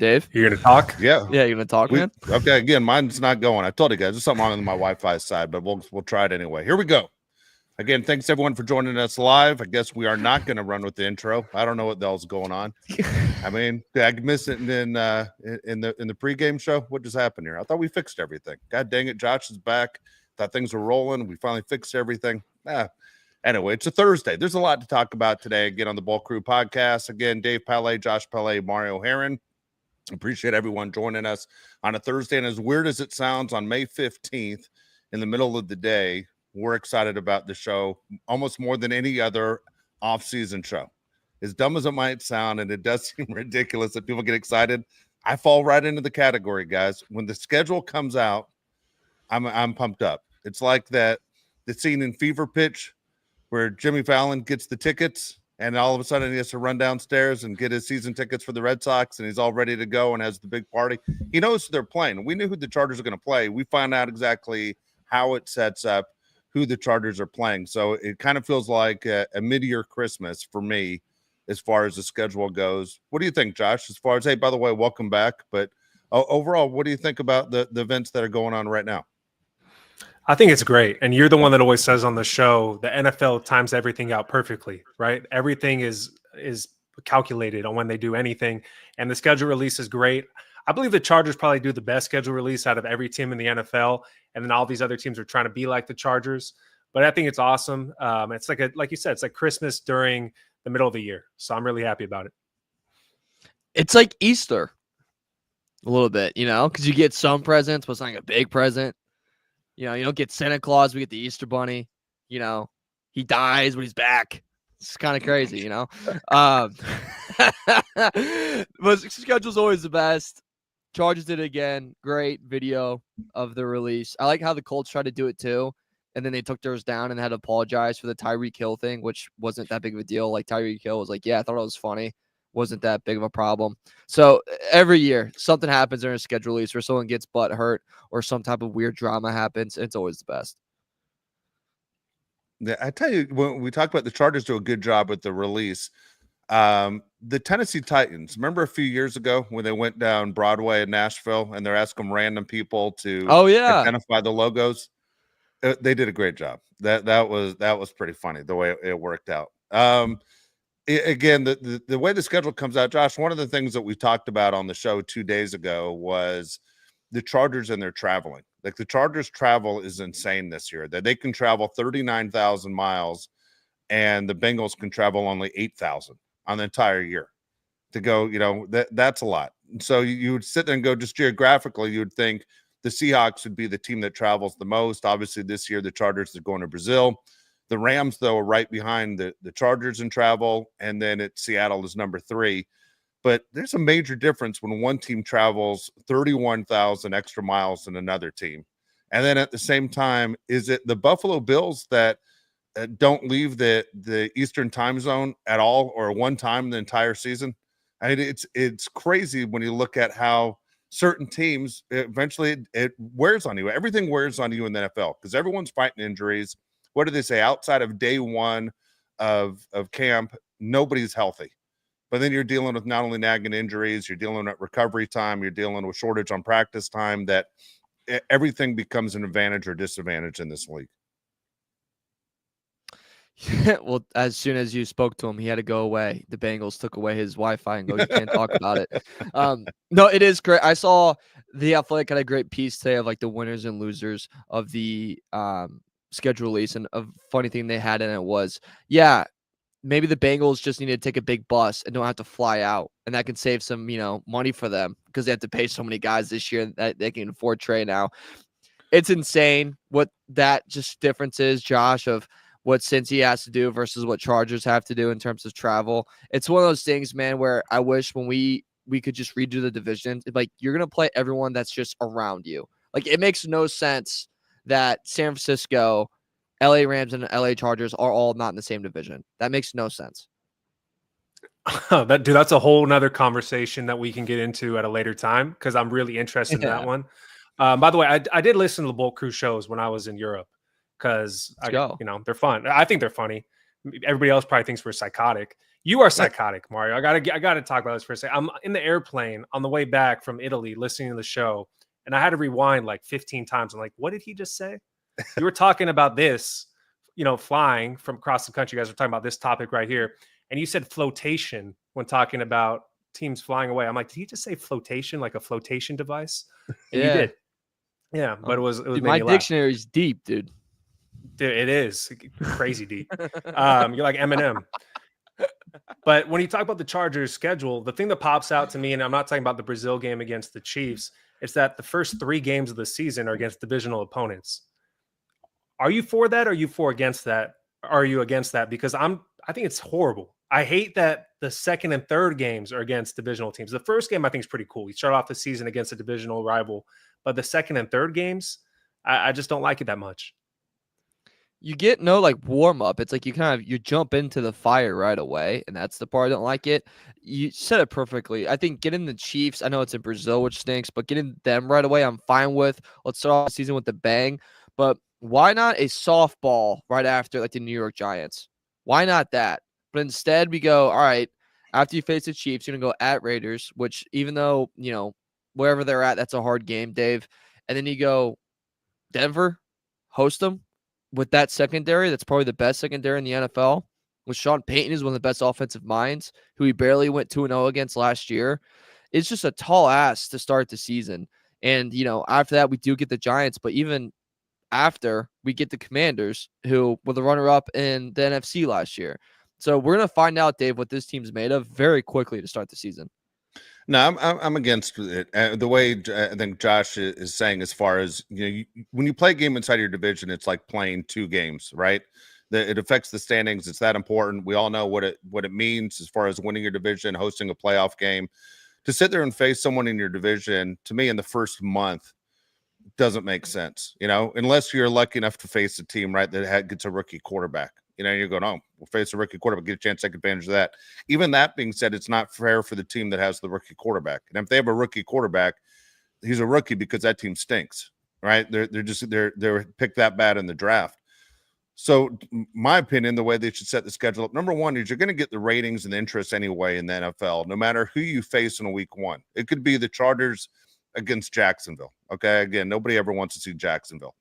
Dave? You're going to talk? Yeah. Yeah, you're going to talk, man? Okay, again, mine's not going. I told you guys, there's something wrong on my Wi-Fi side, but we'll try it anyway. Here we go. Again, thanks everyone for joining us live. I guess we are not going to run with the intro. I don't know what the hell's going on. I mean, I missed it in the pregame show. What just happened here? I thought we fixed everything. God dang it, Josh is back. Thought things were rolling. We finally fixed everything. Anyway, it's a Thursday. There's a lot to talk about today. Again, on the Ball Crew podcast. Again, Dave Palais, Josh Palais, Mario Heron. Appreciate everyone joining us on a Thursday. And as weird as it sounds, on May 15th, in the middle of the day, we're excited about the show almost more than any other off-season show. As dumb as it might sound, and it does seem ridiculous that people get excited, I fall right into the category, guys. When the schedule comes out, I'm pumped up. It's like the scene in Fever Pitch where Jimmy Fallon gets the tickets, and all of a sudden he has to run downstairs and get his season tickets for the Red Sox, and he's all ready to go and has the big party. He knows who they're playing. We knew who the Chargers are going to play. We find out exactly how it sets up who the Chargers are playing. So it kind of feels like a mid-year Christmas for me as far as the schedule goes. What do you think, Josh? As far as, hey, by the way, welcome back. But overall, what do you think about the events that are going on right now? I think it's great. And you're the one that always says on the show, the NFL times everything out perfectly, right? Everything is calculated on when they do anything. And the schedule release is great. I believe the Chargers probably do the best schedule release out of every team in the NFL. And then all these other teams are trying to be like the Chargers. But I think it's awesome. It's like you said, it's like Christmas during the middle of the year. So I'm really happy about it. It's like Easter a little bit, because you get some presents, but it's not like a big present. You don't get Santa Claus. We get the Easter Bunny. He dies, but he's back. It's kind of crazy, But schedule's always the best. Chargers did it again. Great video of the release. I like how the Colts tried to do it too, and then they took theirs down and had to apologize for the Tyreek Hill thing, which wasn't that big of a deal. Like Tyreek Hill was like, yeah, I thought it was funny. Wasn't that big of a problem. So every year something happens during a schedule release where someone gets butt hurt or some type of weird drama happens. It's always the best. Yeah, I tell you, when we talk about the Chargers do a good job with the release, the Tennessee Titans, remember a few years ago when they went down Broadway in Nashville and they're asking random people to identify the logos? They did a great job. That was pretty funny the way it worked out. Again, the way the schedule comes out, Josh, one of the things that we talked about on the show 2 days ago was the Chargers and their traveling. Like the Chargers travel is insane this year, that they can travel 39,000 miles and the Bengals can travel only 8,000 on the entire year to go, that's a lot. So you would sit there and go, just geographically, you would think the Seahawks would be the team that travels the most. Obviously this year, the Chargers are going to Brazil. The Rams, though, are right behind the Chargers in travel, and then Seattle is number 3. But there's a major difference when one team travels 31,000 extra miles than another team. And then at the same time, is it the Buffalo Bills that don't leave the Eastern time zone at all or one time the entire season? I mean, it's crazy when you look at how certain teams, eventually it wears on you. Everything wears on you in the NFL because everyone's fighting injuries. What do they say? Outside of day one of camp, nobody's healthy. But then you're dealing with not only nagging injuries, you're dealing with recovery time, you're dealing with shortage on practice time, that everything becomes an advantage or disadvantage in this league. Well, as soon as you spoke to him, he had to go away. The Bengals took away his Wi-Fi and go, you can't talk about it. No, it is great. I saw The Athletic had a great piece today of like the winners and losers of the schedule release, and a funny thing they had in it was, maybe the Bengals just need to take a big bus and don't have to fly out, and that can save some money for them because they have to pay so many guys this year that they can afford Trey now. It's insane what that just difference is, Josh, of what Cincy has to do versus what Chargers have to do in terms of travel. It's one of those things, man, where I wish when we could just redo the division. Like, you're gonna play everyone that's just around you. Like, it makes no sense that San Francisco, LA Rams, and LA Chargers are all not in the same division. That makes no sense. That's a whole nother conversation that we can get into at a later time because I'm really interested in that one. By the way, I did listen to the Bolt Crew shows when I was in Europe because they're fun. I think they're funny. Everybody else probably thinks we're psychotic. You are psychotic, Mario. I gotta talk about this for a second. I'm in the airplane on the way back from Italy listening to the show, and I had to rewind like 15 times. I'm like, what did he just say? You were talking about this, flying from across the country. You guys were talking about this topic right here. And you said flotation when talking about teams flying away. I'm like, did he just say flotation, like a flotation device? And you did. Yeah, but it was dude, my dictionary's deep, dude. Dude, it is crazy deep. You're like Eminem. But when you talk about the Chargers schedule, the thing that pops out to me, and I'm not talking about the Brazil game against the Chiefs, is that the first 3 games of the season are against divisional opponents. Are you for that? Or are you against that? Are you against that? Because I think it's horrible. I hate that the second and third games are against divisional teams. The first game I think is pretty cool. You start off the season against a divisional rival, but the second and third games, I just don't like it that much. You get no like warm up. It's like you jump into the fire right away, and that's the part I don't like it. You said it perfectly. I think getting the Chiefs, I know it's in Brazil, which stinks, but getting them right away, I'm fine with. Let's start off the season with the bang. But why not a softball right after like the New York Giants? Why not that? But instead we go, all right, after you face the Chiefs, you're gonna go at Raiders, which even though, wherever they're at, that's a hard game, Dave. And then you go Denver, host them. With that secondary, that's probably the best secondary in the NFL. With Sean Payton is one of the best offensive minds, who he barely went 2-0 against last year. It's just a tall ask to start the season. And, after that, we do get the Giants. But even after, we get the Commanders, who were the runner-up in the NFC last year. So we're going to find out, Dave, what this team's made of very quickly to start the season. No, I'm against it. The way I think Josh is saying, as far as when you play a game inside your division, it's like playing 2 games, right? It affects the standings. It's that important. We all know what it means as far as winning your division, hosting a playoff game. To sit there and face someone in your division, to me, in the first month, doesn't make sense. Unless you're lucky enough to face a team, right, that gets a rookie quarterback. You're going, oh, we'll face a rookie quarterback, get a chance to take advantage of that. Even that being said, it's not fair for the team that has the rookie quarterback. And if they have a rookie quarterback, he's a rookie because that team stinks, right? They're picked that bad in the draft. So, my opinion, the way they should set the schedule up, number one, is you're going to get the ratings and interest anyway in the NFL, no matter who you face in a week 1. It could be the Chargers against Jacksonville. Okay, again, nobody ever wants to see Jacksonville.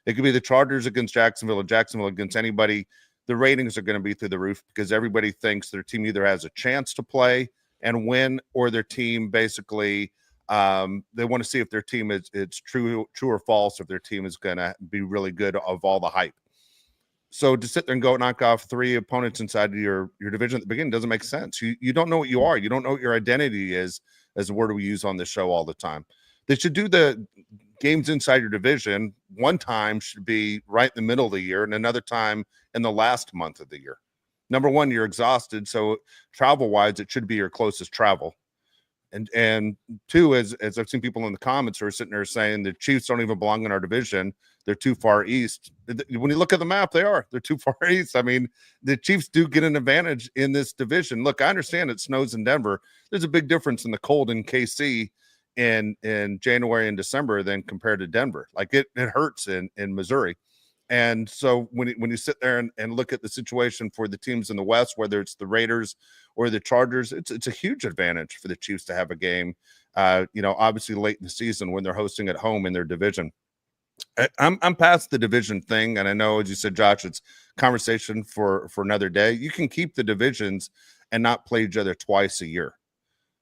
It could be the Chargers against Jacksonville or Jacksonville against anybody. The ratings are going to be through the roof because everybody thinks their team either has a chance to play and win, or their team basically they want to see if their team it's true or false, if their team is going to be really good of all the hype. So to sit there and go knock off 3 opponents inside of your division at the beginning doesn't make sense. You don't know what you are. You don't know what your identity is, as a word we use on this show all the time. They should do the games inside your division. One time should be right in the middle of the year, and another time in the last month of the year. Number one, you're exhausted, so travel-wise, it should be your closest travel. And 2, as I've seen people in the comments who are sitting there saying the Chiefs don't even belong in our division. They're too far east. When you look at the map, they're too far east. I mean, the Chiefs do get an advantage in this division. Look, I understand it snows in Denver. There's a big difference in the cold in KC in January and December than compared to Denver. Like it hurts in Missouri. And so when you sit there and look at the situation for the teams in the West, whether it's the Raiders or the Chargers, it's a huge advantage for the Chiefs to have a game, obviously late in the season when they're hosting at home in their division. I'm past the division thing, and I know, as you said, Josh, it's conversation for another day. You can keep the divisions and not play each other twice a year.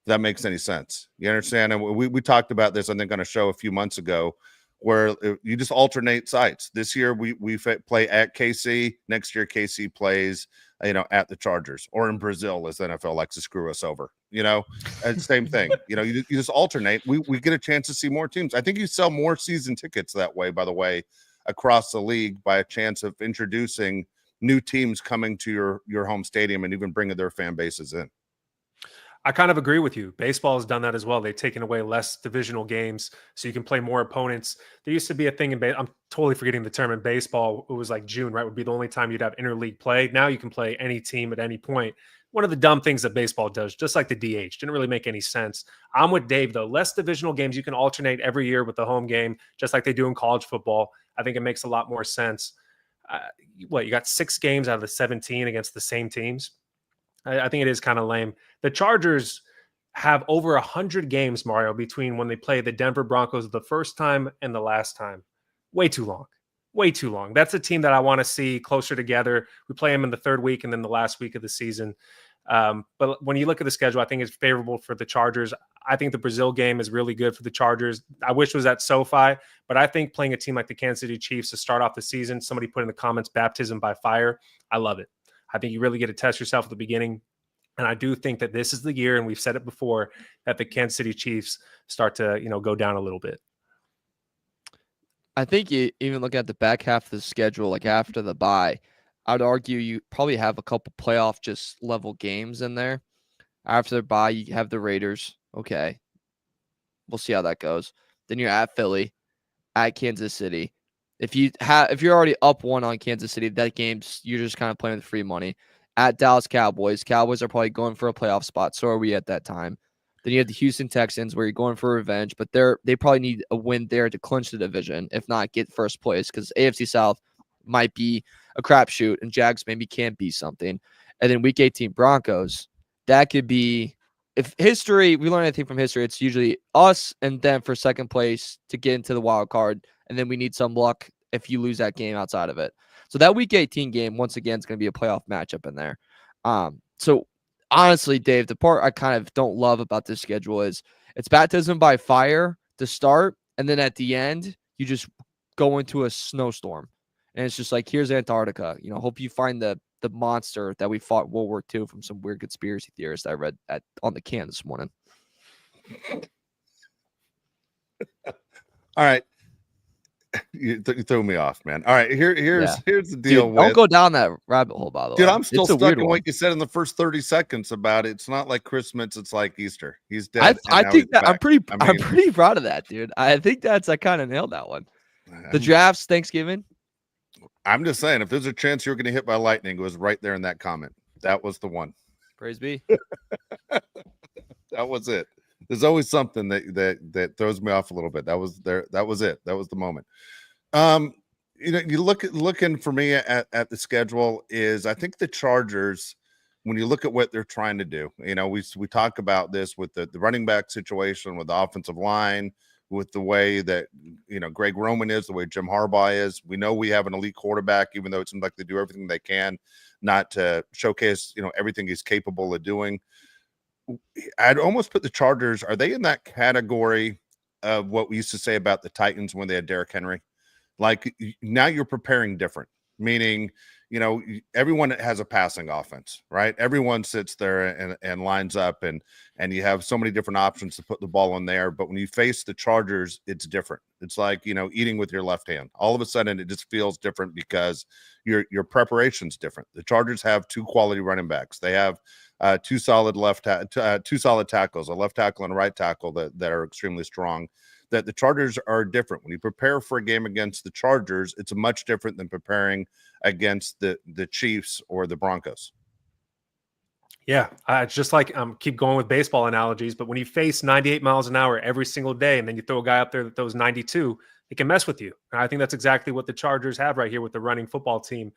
If that makes any sense. You understand? And we talked about this, I think, on a show a few months ago, where you just alternate sites. This year we play at KC. Next year KC plays, at the Chargers, or in Brazil, as the NFL likes to screw us over. Same thing. You just alternate. We get a chance to see more teams. I think you sell more season tickets that way, by the way, across the league, by a chance of introducing new teams coming to your home stadium and even bringing their fan bases in. I kind of agree with you. Baseball has done that as well. They've taken away less divisional games so you can play more opponents. There used to be a thing in I'm totally forgetting the term in baseball. It was like June, right? Would be the only time you'd have interleague play. Now you can play any team at any point. One of the dumb things that baseball does, just like the DH, didn't really make any sense. I'm with Dave, though. Less divisional games. You can alternate every year with the home game, just like they do in college football. I think it makes a lot more sense. you got 6 games out of the 17 against the same teams. I think it is kind of lame. The Chargers have over 100 games, Mario, between when they play the Denver Broncos the first time and the last time. Way too long. Way too long. That's a team that I want to see closer together. We play them in the 3rd week and then the last week of the season. But when you look at the schedule, I think it's favorable for the Chargers. I think the Brazil game is really good for the Chargers. I wish it was at SoFi, but I think playing a team like the Kansas City Chiefs to start off the season, somebody put in the comments, baptism by fire. I love it. I think you really get to test yourself at the beginning. And I do think that this is the year, and we've said it before, that the Kansas City Chiefs start to, go down a little bit. I think you even look at the back half of the schedule, like after the bye, I'd argue you probably have a couple playoff just level games in there. After the bye, you have the Raiders. Okay. We'll see how that goes. Then you're at Philly, at Kansas City. If you're already up 1 on Kansas City, that game's you're just kind of playing with free money. At Dallas Cowboys. Cowboys are probably going for a playoff spot. So are we at that time. Then you have the Houston Texans where you're going for revenge, but they probably need a win there to clinch the division, if not get first place, because AFC South might be a crapshoot and Jags maybe can't be something. And then week 18 Broncos, that could be, if history, we learn anything from history, it's usually us and them for second place to get into the wild card. And then we need some luck if you lose that game outside of it. So that week 18 game, once again, is going to be a playoff matchup in there. So honestly, Dave, the part I kind of don't love about this schedule is it's baptism by fire to start. And then at the end, you just go into a snowstorm. And it's just like, here's Antarctica. Hope you find the monster that we fought World War II from some weird conspiracy theorist I read on the can this morning. All right. You threw me off, man. All right, here's the deal. Dude, don't go down that rabbit hole, by the way. Dude, I'm still stuck in what you said in the first 30 seconds about it. It's not like Christmas, it's like Easter. He's dead. I think that I'm pretty proud of that, dude. I think I kind of nailed that one. The drafts, Thanksgiving. I'm just saying, if there's a chance you're going to hit by lightning, it was right there in that comment. That was the one. Praise be. That was it. There's always something that throws me off a little bit. That was there. That was it. That was the moment. You looking for me at the schedule is, I think the Chargers, when you look at what they're trying to do, we talk about this with the running back situation, with the offensive line, with the way that Greg Roman is, the way Jim Harbaugh is. We know we have an elite quarterback, even though it seems like they do everything they can not to showcase everything he's capable of doing. I'd almost put the Chargers, are they in that category of what we used to say about the Titans when they had Derrick Henry? Like, now you're preparing different, meaning, everyone has a passing offense, right? Everyone sits there and lines up and you have so many different options to put the ball in there. But when you face the Chargers, it's different. It's like, eating with your left hand. All of a sudden, it just feels different because your preparation's different. The Chargers have 2 quality running backs. They have 2 solid two solid tackles, a left tackle and a right tackle that are extremely strong. That the Chargers are different. When you prepare for a game against the Chargers, it's much different than preparing against the Chiefs or the Broncos. Yeah, it's just like keep going with baseball analogies, but when you face 98 miles an hour every single day, and then you throw a guy up there that throws 92, it can mess with you. And I think that's exactly what the Chargers have right here with the running football team.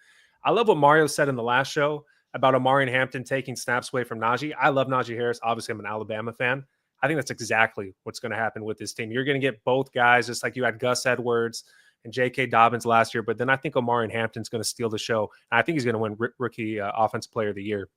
I love what Mario said in the last show about Omari Hampton taking snaps away from Najee. I love Najee Harris. Obviously, I'm an Alabama fan. I think that's exactly what's going to happen with this team. You're going to get both guys, just like you had Gus Edwards and J.K. Dobbins last year. But then I think Omari Hampton's going to steal the show. And I think he's going to win Rookie Offensive Player of the Year.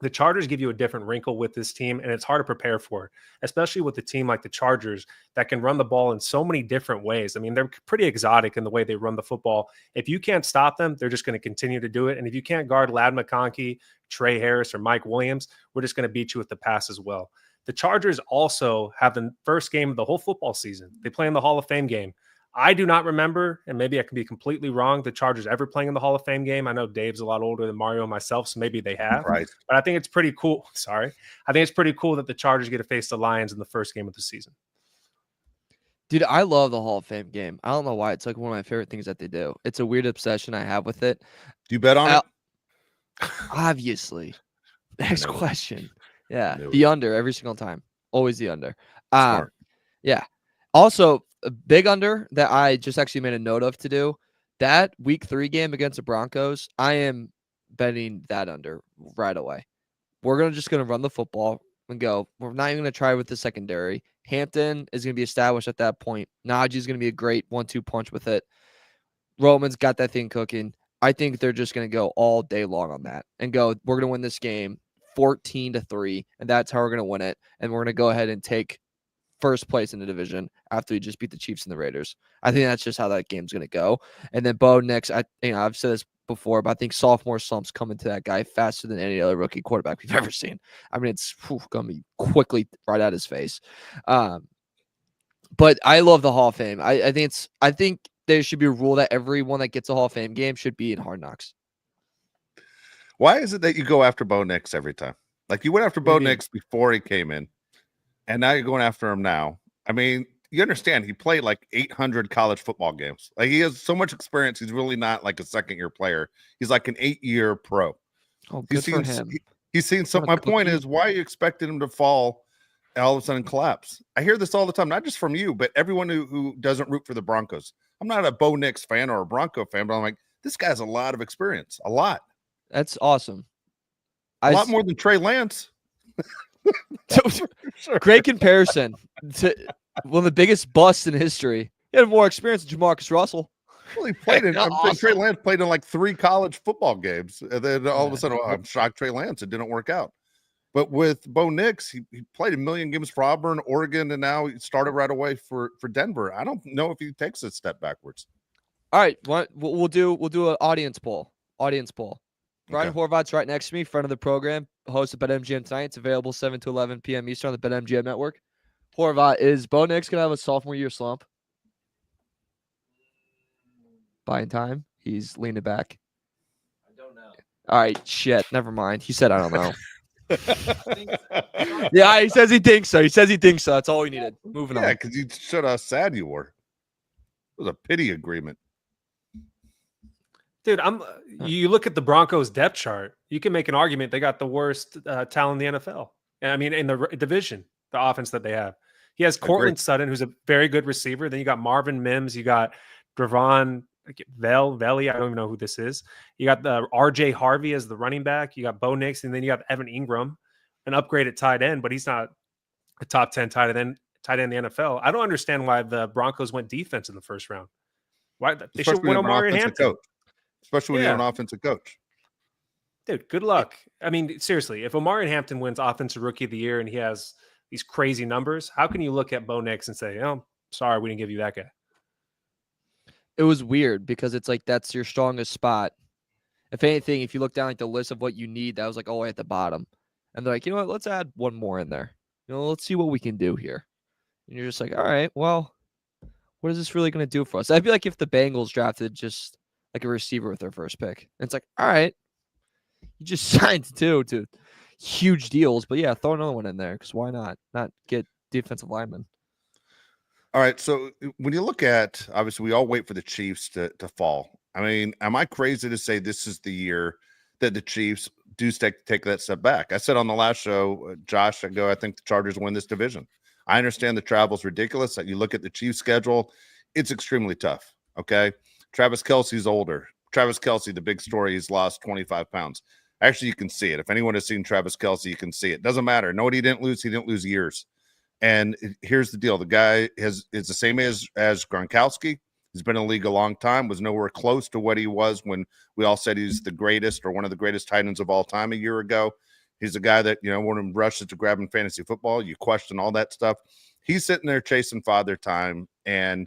The Chargers give you a different wrinkle with this team, and it's hard to prepare for, especially with a team like the Chargers that can run the ball in so many different ways. I mean, they're pretty exotic in the way they run the football. If you can't stop them, they're just going to continue to do it. And if you can't guard Ladd McConkey, Trey Harris, or Mike Williams, we're just going to beat you with the pass as well. The Chargers also have the first game of the whole football season. They play in the Hall of Fame game. I do not remember, and maybe I can be completely wrong, the Chargers ever playing in the Hall of Fame game. I know Dave's a lot older than Mario and myself, so maybe they have. Right. But I think it's pretty cool. Sorry. I think it's pretty cool that the Chargers get to face the Lions in the first game of the season. Dude, I love the Hall of Fame game. I don't know why. It's like one of my favorite things that they do. It's a weird obsession I have with it. Do you bet on it? Obviously. Next question. Yeah. The under every single time. Always the under. Yeah. Also, a big under that I just actually made a note of to do That week 3 game against the Broncos, I am betting that under right away. We're just going to run the football and go. We're not even going to try with the secondary. Hampton is going to be established at that point. Najee's going to be a great 1-2 punch with it. Roman's got that thing cooking. I think they're just going to go all day long on that and go, we're going to win this game 14-3, and that's how we're going to win it. And we're going to go ahead and take first place in the division after we just beat the Chiefs and the Raiders. I think that's just how that game's going to go. And then Bo Nix, I've said this before, but I think sophomore slumps coming to that guy faster than any other rookie quarterback we've ever seen. I mean, it's going to be quickly right at his face. But I love the Hall of Fame. I think there should be a rule that everyone that gets a Hall of Fame game should be in Hard Knocks. Why is it that you go after Bo Nix every time? Like you went after Bo Nix before he came in, and now you're going after him now. I mean, you understand he played like 800 college football games. Like he has so much experience. He's really not like a second-year player. He's like an 8-year pro. Oh, good for him. He's seen some. My point is, why are you expecting him to fall and all of a sudden collapse? I hear this all the time, not just from you, but everyone who doesn't root for the Broncos. I'm not a Bo Nix fan or a Bronco fan, but I'm like, this guy has a lot of experience. A lot. That's awesome. A lot more than Trey Lance. Sure. Great comparison to one of the biggest busts in history. He had more experience than Jamarcus Russell. Well, he played in. Awesome. Trey Lance played in like 3 college football games, and then all of a sudden, I'm shocked Trey Lance it didn't work out. But with Bo Nix, he played a million games for Auburn, Oregon, and now he started right away for Denver. I don't know if he takes a step backwards. All right, we'll do an audience poll. Brian Horvat's right next to me, friend of the program, host of BetMGM tonight. It's available 7 to 11 p.m. Eastern on the BetMGM network. Horvat, is Bo Nix going to have a sophomore year slump? Buying time. He's leaning back. I don't know. All right, shit. Never mind. He said, I don't know. Yeah, he says he thinks so. That's all we needed. Moving on. Yeah, because you showed how sad you were. It was a pity agreement. Dude, you look at the Broncos depth chart, you can make an argument they got the worst talent in the NFL. I mean, in the division, the offense that they have. He has Cortland Sutton, who's a very good receiver. Then you got Marvin Mims. You got Dravon Veli. I don't even know who this is. You got the RJ Harvey as the running back. You got Bo Nix, and then you got Evan Ingram, an upgraded tight end, but he's not a top 10 tight end in the NFL. I don't understand why the Broncos went defense in the first round. Why they should win Omari and Hampton. Especially when you're an offensive coach. Dude, good luck. I mean, seriously, if Omari and Hampton wins Offensive Rookie of the Year and he has these crazy numbers, how can you look at Bo Nix and say, oh, sorry, we didn't give you that guy? It was weird because it's like that's your strongest spot. If anything, if you look down like the list of what you need, that was like all the way at the bottom. And they're like, you know what, let's add one more in there. Let's see what we can do here. And you're just like, all right, well, what is this really going to do for us? I'd be like if the Bengals drafted just like a receiver with their first pick. And it's like, all right, you just signed two huge deals, but yeah, throw another one in there because why not? Not get defensive linemen. All right, so when you look at, obviously, we all wait for the Chiefs to fall. I mean, am I crazy to say this is the year that the Chiefs do take that step back? I said on the last show, Josh, I think the Chargers win this division. I understand the travel's ridiculous. That you look at the Chiefs' schedule, it's extremely tough, okay? Travis Kelce's older. Travis Kelce, the big story, he's lost 25 pounds. Actually, you can see it. If anyone has seen Travis Kelce, you can see it. Doesn't matter. No, he didn't lose. He didn't lose years. And here's the deal. The guy is the same as Gronkowski. He's been in the league a long time, was nowhere close to what he was when we all said he's the greatest or one of the greatest tight ends of all time a year ago. He's a guy that, when he rushes to grabbing fantasy football, you question all that stuff. He's sitting there chasing father time. And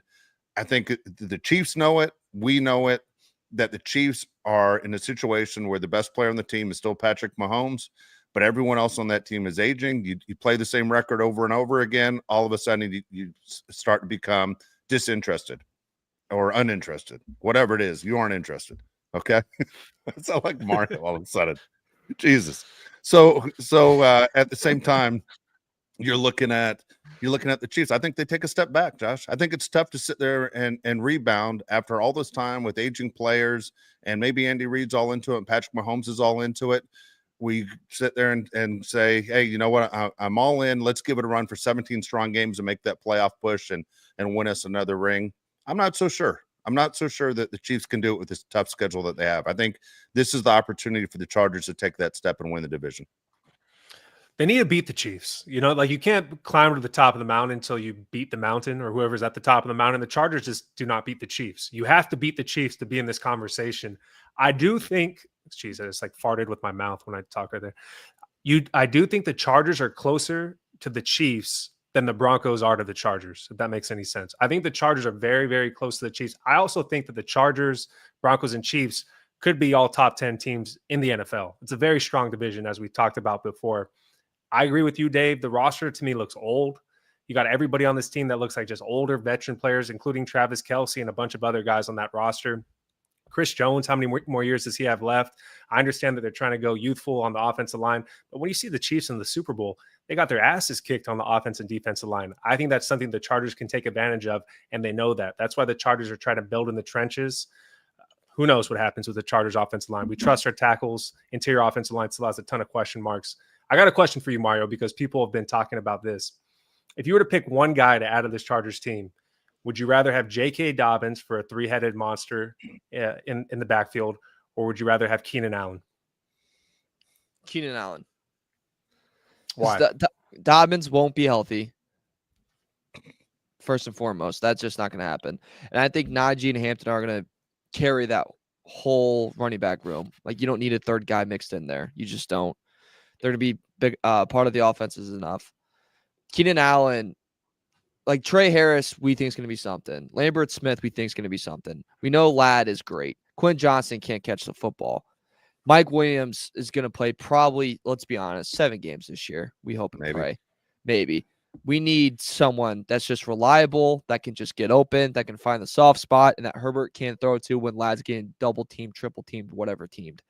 I think the Chiefs know it. We know it, that the Chiefs are in a situation where the best player on the team is still Patrick Mahomes, but everyone else on that team is aging. You play the same record over and over again. All of a sudden, you start to become disinterested or uninterested, whatever it is. You aren't interested. Okay. It's not like Mario all of a sudden. Jesus. So at the same time, you're looking at the Chiefs. I think they take a step back, Josh. I think it's tough to sit there and rebound after all this time with aging players, and maybe Andy Reid's all into it and Patrick Mahomes is all into it. We sit there and say, hey, you know what? I'm all in. Let's give it a run for 17 strong games and make that playoff push and win us another ring. I'm not so sure. I'm not so sure that the Chiefs can do it with this tough schedule that they have. I think this is the opportunity for the Chargers to take that step and win the division. They need to beat the Chiefs. You know, like you can't climb to the top of the mountain until you beat the mountain or whoever's at the top of the mountain. The Chargers just do not beat the Chiefs. You have to beat the Chiefs to be in this conversation. I do think, geez, I just like farted with my mouth when I talk right there. I do think the Chargers are closer to the Chiefs than the Broncos are to the Chargers, if that makes any sense. I think the Chargers are very, very close to the Chiefs. I also think that the Chargers, Broncos, and Chiefs could be all top 10 teams in the NFL. It's a very strong division, as we talked about before. I agree with you, Dave. The roster to me looks old. You got everybody on this team that looks like just older veteran players, including Travis Kelce and a bunch of other guys on that roster. Chris Jones, how many more years does he have left? I understand that they're trying to go youthful on the offensive line, but when you see the Chiefs in the Super Bowl, they got their asses kicked on the offense and defensive line. I think that's something the Chargers can take advantage of, and they know that. That's why the Chargers are trying to build in the trenches. Who knows what happens with the Chargers offensive line? We trust our tackles. Interior offensive line still has a ton of question marks. I got a question for you, Mario, because people have been talking about this. If you were to pick one guy to add to this Chargers team, would you rather have J.K. Dobbins for a three-headed monster in the backfield, or would you rather have Keenan Allen? Keenan Allen. Why? Dobbins won't be healthy. First and foremost, that's just not going to happen. And I think Najee and Hampton are going to carry that whole running back room. Like, you don't need a third guy mixed in there. You just don't. They're going to be big. Part of the offense is enough. Keenan Allen, like Trey Harris, we think is going to be something. Lambert Smith, we think is going to be something. We know Ladd is great. Quinn Johnson can't catch the football. Mike Williams is going to play probably, let's be honest, 7 games this year. We hope and pray. Maybe. We need someone that's just reliable, that can just get open, that can find the soft spot, and that Herbert can't throw to when Ladd's getting double teamed, triple teamed, whatever teamed.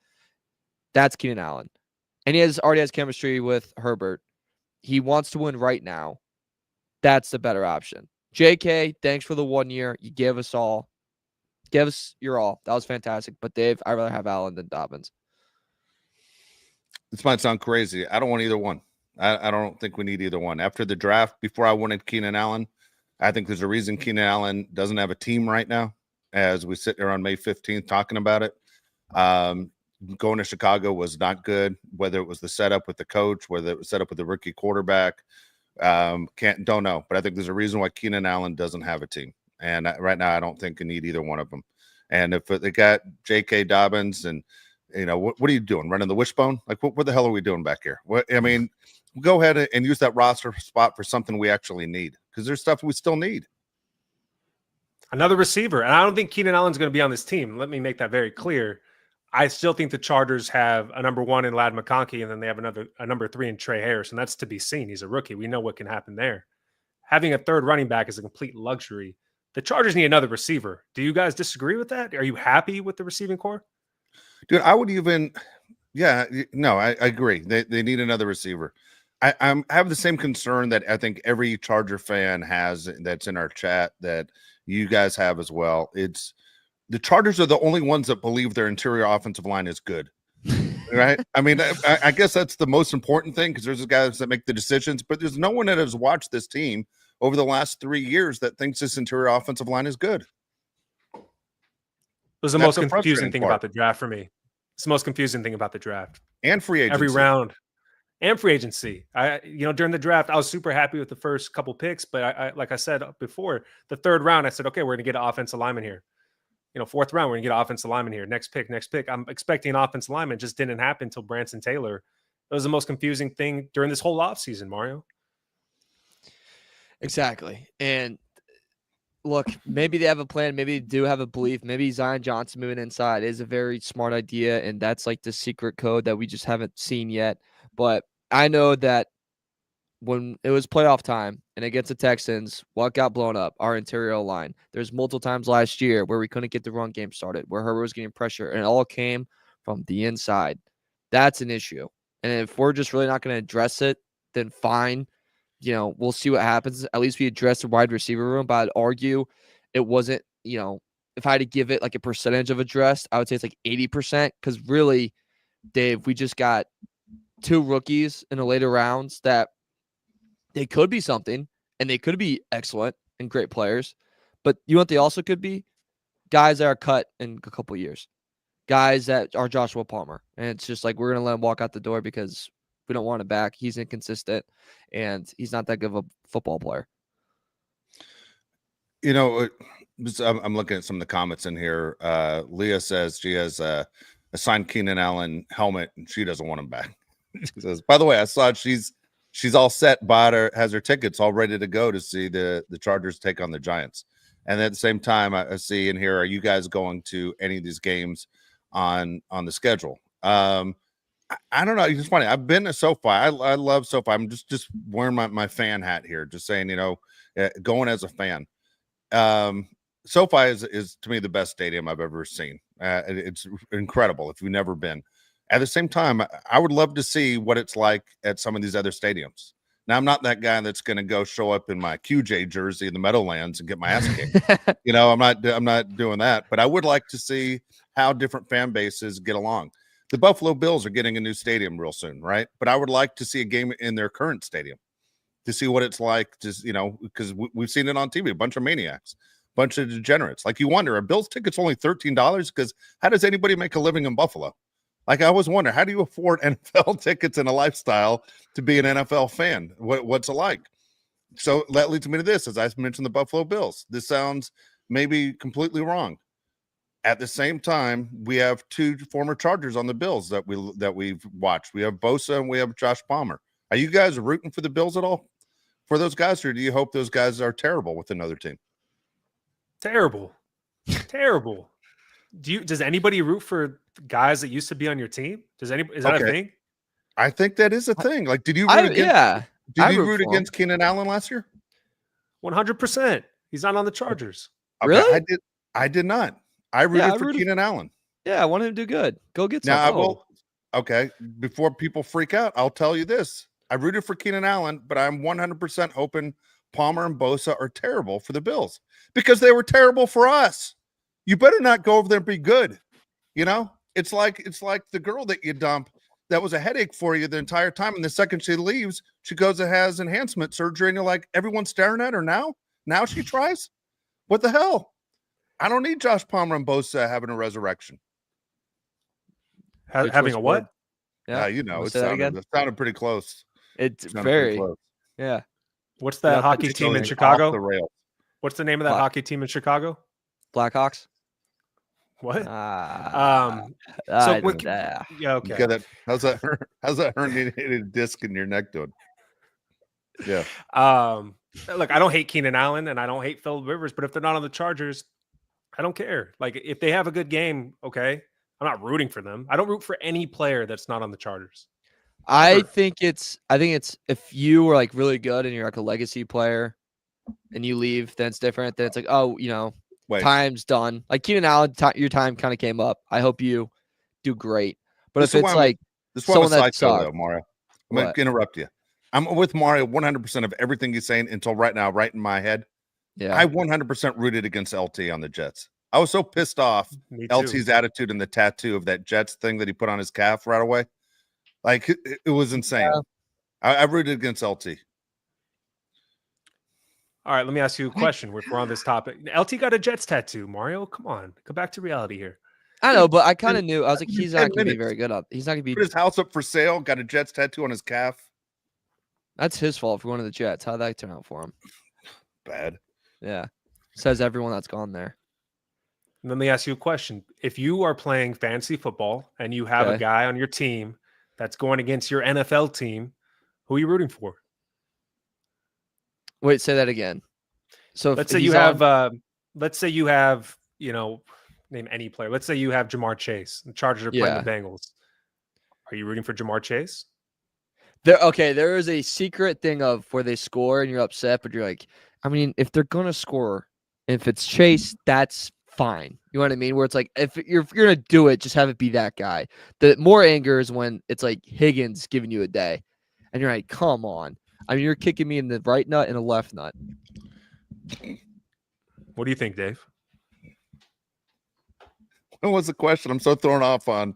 That's Keenan Allen. And he already has chemistry with Herbert. He wants to win right now. That's the better option. JK, thanks for the 1 year. You gave us all. Give us your all. That was fantastic. But Dave, I'd rather have Allen than Dobbins. This might sound crazy. I don't want either one. I don't think we need either one. After the draft, before I wanted Keenan Allen, I think there's a reason Keenan Allen doesn't have a team right now, as we sit there on May 15th talking about it. Going to Chicago was not good, whether it was the setup with the coach, whether it was set up with the rookie quarterback. Don't know. But I think there's a reason why Keenan Allen doesn't have a team. And right now, I don't think you need either one of them. And if they got J.K. Dobbins and, you know, what are you doing? Running the wishbone? Like, what the hell are we doing back here? I mean, go ahead and use that roster spot for something we actually need, because there's stuff we still need. Another receiver. And I don't think Keenan Allen's going to be on this team. Let me make that very clear. I still think the Chargers have a number 1 in Ladd McConkey, and then they have a number 3 in Trey Harris, and that's to be seen. He's a rookie. We know what can happen there. Having a third running back is a complete luxury. The Chargers need another receiver. Do you guys disagree with that? Are you happy with the receiving core? Dude, I would even, I agree. They need another receiver. I have the same concern that I think every Charger fan has that's in our chat, that you guys have as well. It's the Chargers are the only ones that believe their interior offensive line is good, right? I mean, I guess that's the most important thing, because there's the guys that make the decisions, but there's no one that has watched this team over the last 3 years that thinks this interior offensive line is good. It was the most confusing thing about the draft for me. It's the most confusing thing about the draft. And free agency. Every round. And free agency. During the draft, I was super happy with the first couple picks, but I like I said before, the third round, I said, okay, we're going to get an offensive lineman here. Fourth round, we're going to get an offensive lineman here. Next pick. I'm expecting an offensive lineman. It just didn't happen until Branson Taylor. It was the most confusing thing during this whole offseason, Mario. Exactly. And look, maybe they have a plan. Maybe they do have a belief. Maybe Zion Johnson moving inside is a very smart idea, and that's like the secret code that we just haven't seen yet. But I know that when it was playoff time and against the Texans, what got blown up? Our interior line. There's multiple times last year where we couldn't get the run game started, where Herbert was getting pressure, and it all came from the inside. That's an issue. And if we're just really not going to address it, then fine. We'll see what happens. At least we addressed the wide receiver room, but I'd argue it wasn't, if I had to give it like a percentage of addressed, I would say it's like 80%, because really, Dave, we just got 2 rookies in the later rounds that they could be something, and they could be excellent and great players. But you know what they also could be? guys that are cut in a couple years, guys that are Joshua Palmer, and it's just like we're gonna let him walk out the door because we don't want him back. He's inconsistent, and he's not that good of a football player. You know, I'm looking at some of the comments in here. Leah says she has a signed Keenan Allen helmet, and she doesn't want him back. She says, by the way, I saw she's all set, has her tickets all ready to go to see the Chargers take on the Giants. And at the same time, I see in here, are you guys going to any of these games on the schedule? I don't know. It's funny. I've been to SoFi. I love SoFi. I'm just wearing my fan hat here, just saying, going as a fan. SoFi is to me the best stadium I've ever seen. It's incredible if you've never been. At the same time, I would love to see what it's like at some of these other stadiums. Now, I'm not that guy that's going to go show up in my QJ jersey in the Meadowlands and get my ass kicked. I'm not doing that. But I would like to see how different fan bases get along. The Buffalo Bills are getting a new stadium real soon, right? But I would like to see a game in their current stadium to see what it's like. Just because we've seen it on TV, a bunch of maniacs, a bunch of degenerates. Like you wonder, are Bills tickets only $13? Because how does anybody make a living in Buffalo? Like I always wonder, how do you afford NFL tickets and a lifestyle to be an NFL fan? What's it like? So that leads me to this, as I mentioned, the Buffalo Bills. This sounds maybe completely wrong. At the same time, we have two former Chargers on the Bills that we've watched. We have Bosa and we have Josh Palmer. Are you guys rooting for the Bills at all for those guys, or do you hope those guys are terrible with another team? Terrible. Does anybody root for guys that used to be on your team? Is that a thing? I think that is a thing. Like, did you root against Keenan Allen last year? 100%. He's not on the Chargers. Okay, really? I did not. I rooted for Keenan Allen. Yeah, I want him to do good. Go get some. Now I will. Okay, before people freak out, I'll tell you this: I rooted for Keenan Allen, but I'm 100% hoping Palmer and Bosa are terrible for the Bills because they were terrible for us. You better not go over there and be good. It's like the girl that you dump that was a headache for you the entire time, and the second she leaves, she goes and has enhancement surgery, and you're like, everyone's staring at her now. Now she tries. What the hell? I don't need Josh Palmer and Bosa having a resurrection. Having a what? Yeah, it sounded pretty close. It's very close. Yeah. What's that hockey team in Chicago? What's the name of that hockey team in Chicago? Blackhawks. What? Yeah, okay. How's that herniated disc in your neck doing? Yeah. Look, I don't hate Keenan Allen and I don't hate Phil Rivers, but if they're not on the Chargers, I don't care. Like if they have a good game, okay. I'm not rooting for them. I don't root for any player that's not on the Chargers. I think it's if you were like really good and you're like a legacy player and you leave, then it's different. Then it's like, time's done. Like Keenan Allen, your time kind of came up. I hope you do great. But if it's like someone that sucks, Mario, I'm going to interrupt you. I'm with Mario 100% of everything he's saying until right now, right in my head. Yeah, I 100% rooted against LT on the Jets. I was so pissed off LT's attitude and the tattoo of that Jets thing that he put on his calf right away. Like it was insane. Yeah. I rooted against LT. All right, let me ask you a question. If we're on this topic, LT got a Jets tattoo. Mario, come on, come back to reality here. I know, but I kind of knew. I was like, he's not going to be very good up. He's not going to be. Put his house up for sale. Got a Jets tattoo on his calf. That's his fault for one of the Jets. How'd that turn out for him? Bad. Yeah, says everyone that's gone there. Let me ask you a question. If you are playing fantasy football and you have a guy on your team that's going against your NFL team, who are you rooting for? Wait, say that again. So let's say you have, name any player. Let's say you have Jamar Chase. The Chargers are playing the Bengals. Are you rooting for Jamar Chase? There is a secret thing of where they score and you're upset, but you're like, I mean, if they're gonna score, if it's Chase, that's fine. You know what I mean? Where it's like, if you're gonna do it, just have it be that guy. The more anger is when it's like Higgins giving you a day, and you're like, come on. I mean, you're kicking me in the right nut and a left nut. What do you think, Dave? What was the question? I'm so thrown off on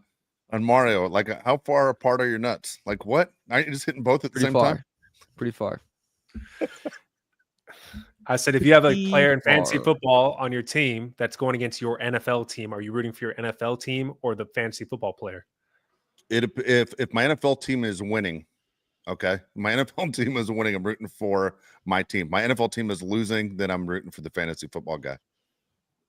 Mario. Like, how far apart are your nuts? Like, what? Aren't you just hitting both at the same time? Pretty far. I said, if you have a Pretty player in fantasy far. football on your team that's going against your NFL team, are you rooting for your NFL team or the fantasy football player? If my NFL team is winning, okay, my NFL team is winning, I'm rooting for my team. My NFL team is losing, then I'm rooting for the fantasy football guy.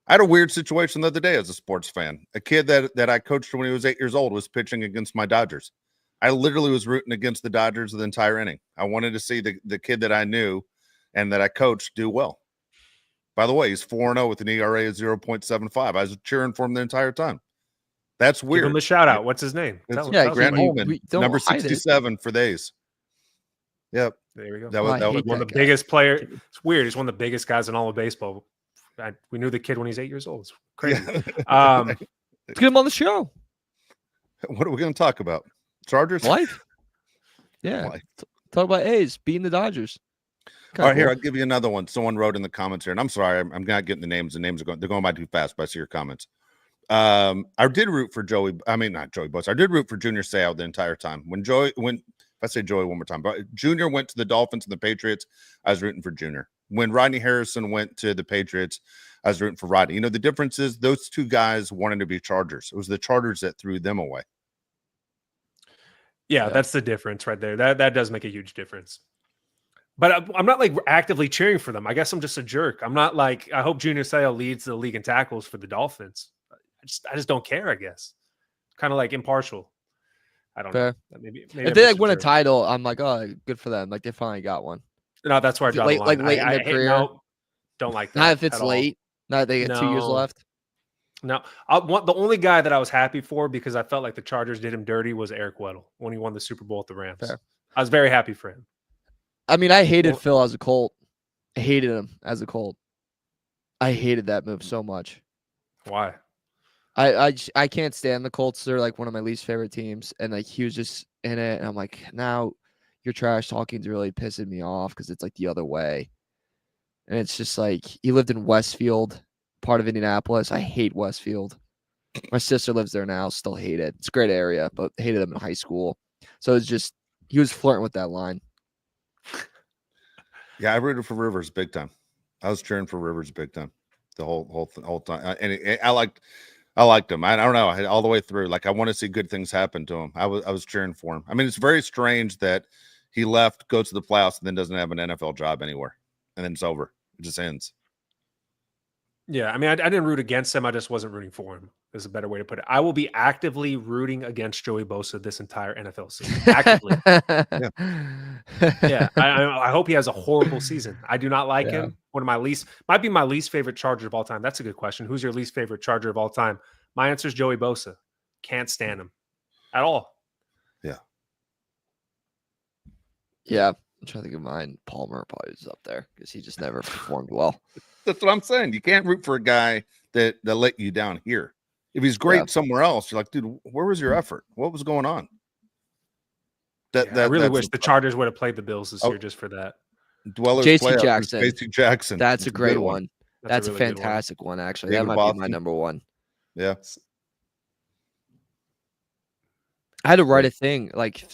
I had a weird situation the other day as a sports fan. A kid that I coached when he was 8 years old was pitching against my Dodgers. I literally was rooting against the Dodgers the entire inning. I wanted to see the kid that I knew and that I coached do well. By the way, he's 4-0 with an ERA of 0.75. I was cheering for him the entire time. That's weird. Give him a shout out. What's his name? It's Yeah, Grant Holman, don't number hide it. 67 for the A's. Yep. There we go. That I was hate one that of the guy. biggest players. It's weird. He's one of the biggest guys in all of baseball. We knew the kid when he's 8 years old. It's crazy. Yeah. Let's get him on the show. What are we going to talk about? Chargers? Life. Yeah. Life. Talk about A's beating the Dodgers. All right, here, I'll give you another one. Someone wrote in the comments here, and I'm sorry, I'm not getting the names. The names they're going by too fast, but I see your comments. I did root for not Joey Bosa. I did root for Junior Seau the entire time. If I say Joey one more time, but Junior went to the Dolphins and the Patriots, I was rooting for Junior. When Rodney Harrison went to the Patriots, I was rooting for Rodney. You know, the difference is those two guys wanted to be Chargers. It was the Chargers that threw them away. Yeah, that's the difference right there. That does make a huge difference. But I'm not like actively cheering for them. I guess I'm just a jerk. I'm not like, I hope Junior Seau leads the league in tackles for the Dolphins. I just don't care, I guess. Kind of like impartial. I don't know. Maybe if they like win a title, I'm like, oh, good for them. Like they finally got one. No, that's where I draw the line. Like late in their career. No, don't like that. Not if it's late. Not they got 2 years left. No, the only guy that I was happy for because I felt like the Chargers did him dirty was Eric Weddle when he won the Super Bowl at the Rams. Fair. I was very happy for him. I mean, I hated Phil as a Colt. I hated him as a Colt. I hated that move so much. Why? I can't stand the Colts. They're like one of my least favorite teams. And like he was just in it. And I'm like, now your trash talking's really pissing me off because it's like the other way. And it's just like he lived in Westfield, part of Indianapolis. I hate Westfield. My sister lives there now. Still hate it. It's a great area, but hated him in high school. So it's just he was flirting with that line. Yeah, I rooted for Rivers big time. I was cheering for Rivers big time the whole time. And I liked him. I don't know, all the way through. Like I want to see good things happen to him. I was cheering for him. I mean, it's very strange that he left, goes to the playoffs, and then doesn't have an NFL job anywhere, and then it's over. It just ends. Yeah, I mean, I didn't root against him. I just wasn't rooting for him. Is a better way to put it. I will be actively rooting against Joey Bosa this entire NFL season. Actively. Yeah. I hope he has a horrible season. I do not like him. One of my might be my least favorite Charger of all time. That's a good question. Who's your least favorite Charger of all time? My answer is Joey Bosa. Can't stand him at all. Yeah. Yeah. I'm trying to think of mine. Palmer probably is up there because he just never performed well. That's what I'm saying. You can't root for a guy that let you down here. If he's great somewhere else, you're like, dude, where was your effort? What was going on? I really wish the Chargers would have played the Bills this year just for that. JC Jackson. JC Jackson. That's a great one. That's a really fantastic one, actually. David that might be my number one. Yeah. I had to write a thing like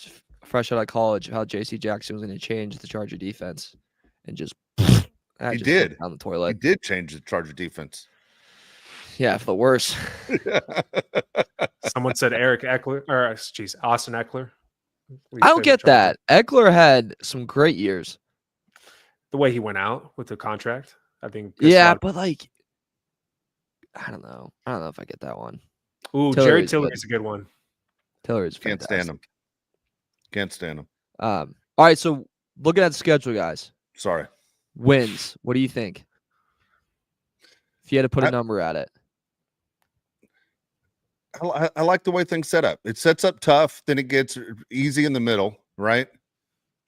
fresh out of college how JC Jackson was going to change the Charger defense and just he did down the toilet. He did change the Charger defense. Yeah, for the worse. Someone said Austin Eckler. I don't get that. Eckler had some great years. The way he went out with the contract, I think. Yeah, but like, I don't know. I don't know if I get that one. Ooh, Jared Tillery's a good one. Tillery's fantastic. Can't stand him. Can't stand him. All right, so looking at the schedule, guys. Sorry. Wins. What do you think? If you had to put a number at it. I like the way things set up. It sets up tough, then it gets easy in the middle, right?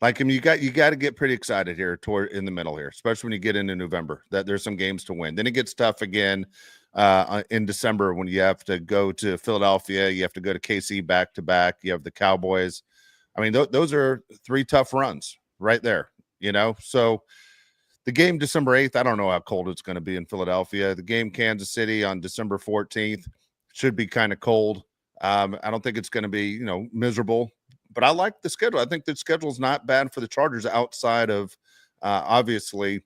Like, I mean, you got to get pretty excited here toward in the middle here, especially when you get into November. That there's some games to win. Then it gets tough again in December when you have to go to Philadelphia, you have to go to KC back to back. You have the Cowboys. I mean, those are 3 tough runs right there. You know, so the game December 8th, I don't know how cold it's going to be in Philadelphia. The game Kansas City on December 14th. Should be kind of cold. I don't think it's going to be, miserable, but I like the schedule. I think the schedule is not bad for the Chargers outside of, obviously,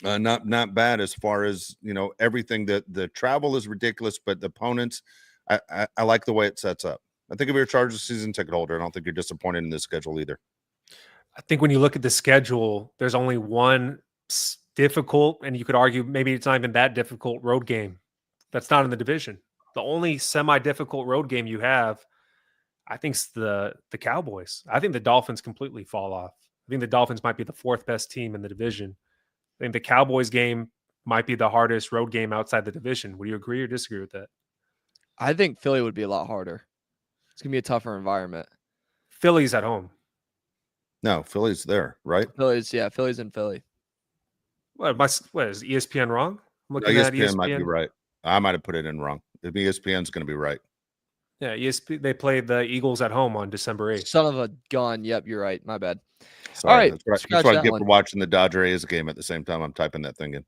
Not bad as far as, everything. That the travel is ridiculous, but the opponents, I like the way it sets up. I think if you're a Chargers season ticket holder, I don't think you're disappointed in this schedule either. I think when you look at the schedule, there's only one difficult, and you could argue maybe it's not even that difficult road game that's not in the division. The only semi-difficult road game you have, I think, is the Cowboys. I think the Dolphins completely fall off. I think the Dolphins might be the fourth best team in the division. I think the Cowboys game might be the hardest road game outside the division. Would you agree or disagree with that? I think Philly would be a lot harder. It's going to be a tougher environment. Philly's at home. No, Philly's there, right? Philly's in Philly. What is ESPN wrong? I'm looking ESPN at ESPN. might be right. I might have put it in wrong. If ESPN's going to be right. Yeah, ESPN, they played the Eagles at home on December 8th. Son of a gun. Yep, you're right. My bad. Sorry, all right. That's what I get for watching the Dodger A's game at the same time I'm typing that thing in.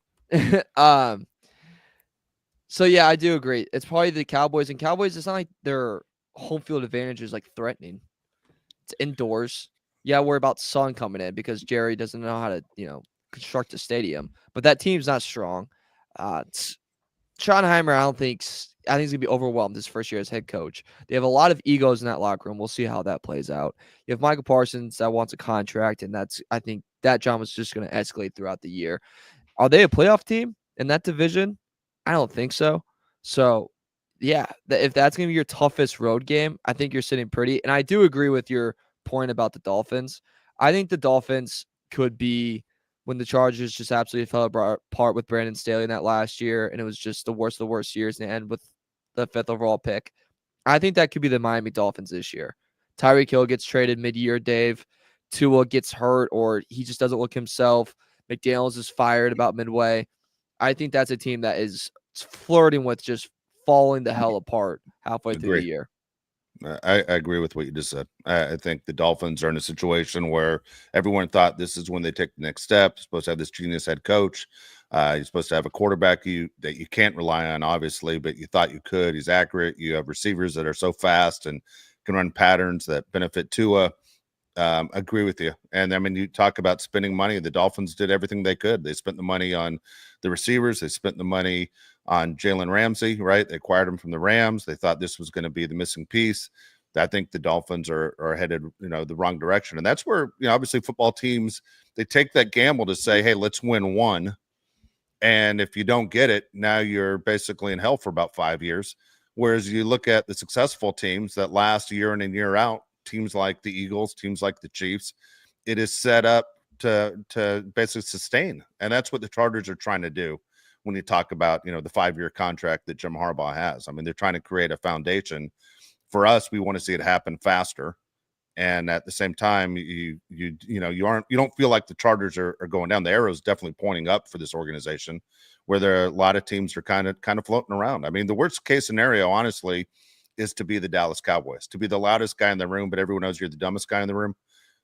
So, yeah, I do agree. It's probably the Cowboys. And Cowboys, it's not like their home field advantage is, like, threatening. It's indoors. Yeah, worry about sun coming in because Jerry doesn't know how to, construct a stadium. But that team's not strong. Schottenheimer, I think he's going to be overwhelmed his first year as head coach. They have a lot of egos in that locker room. We'll see how that plays out. You have Michael Parsons that wants a contract, and I think that drama is just going to escalate throughout the year. Are they a playoff team in that division? I don't think so. So, yeah, if that's going to be your toughest road game, I think you're sitting pretty. And I do agree with your point about the Dolphins. I think the Dolphins could be when the Chargers just absolutely fell apart with Brandon Staley in that last year, and it was just the worst of the worst years, and they end with the 5th overall pick. I think that could be the Miami Dolphins this year. Tyreek Hill gets traded mid-year, Dave. Tua gets hurt, or he just doesn't look himself. McDaniels is fired about midway. I think that's a team that is flirting with just falling the hell apart halfway through the year. I agree with what you just said. I think the Dolphins are in a situation where everyone thought this is when they take the next step. You're supposed to have this genius head coach. You're supposed to have a quarterback that you can't rely on, obviously, but you thought you could. He's accurate. You have receivers that are so fast and can run patterns that benefit Tua. Agree with you. And I mean, you talk about spending money. The Dolphins did everything they could. They spent the money on the receivers. They spent the money on Jalen Ramsey, right? They acquired him from the Rams. They thought this was going to be the missing piece. I think the Dolphins are headed, the wrong direction. And that's where, obviously football teams, they take that gamble to say, hey, let's win one. And if you don't get it, now you're basically in hell for about 5 years. Whereas you look at the successful teams that last year in and year out, teams like the Eagles, teams like the Chiefs, it is set up to basically sustain. And that's what the Chargers are trying to do when you talk about, the 5-year contract that Jim Harbaugh has. I mean, they're trying to create a foundation. For us, we want to see it happen faster. And at the same time, you don't feel like the Chargers are going down. The arrow is definitely pointing up for this organization, where there are a lot of teams are kind of floating around. I mean, the worst case scenario, honestly, is to be the Dallas Cowboys, to be the loudest guy in the room, but everyone knows you're the dumbest guy in the room.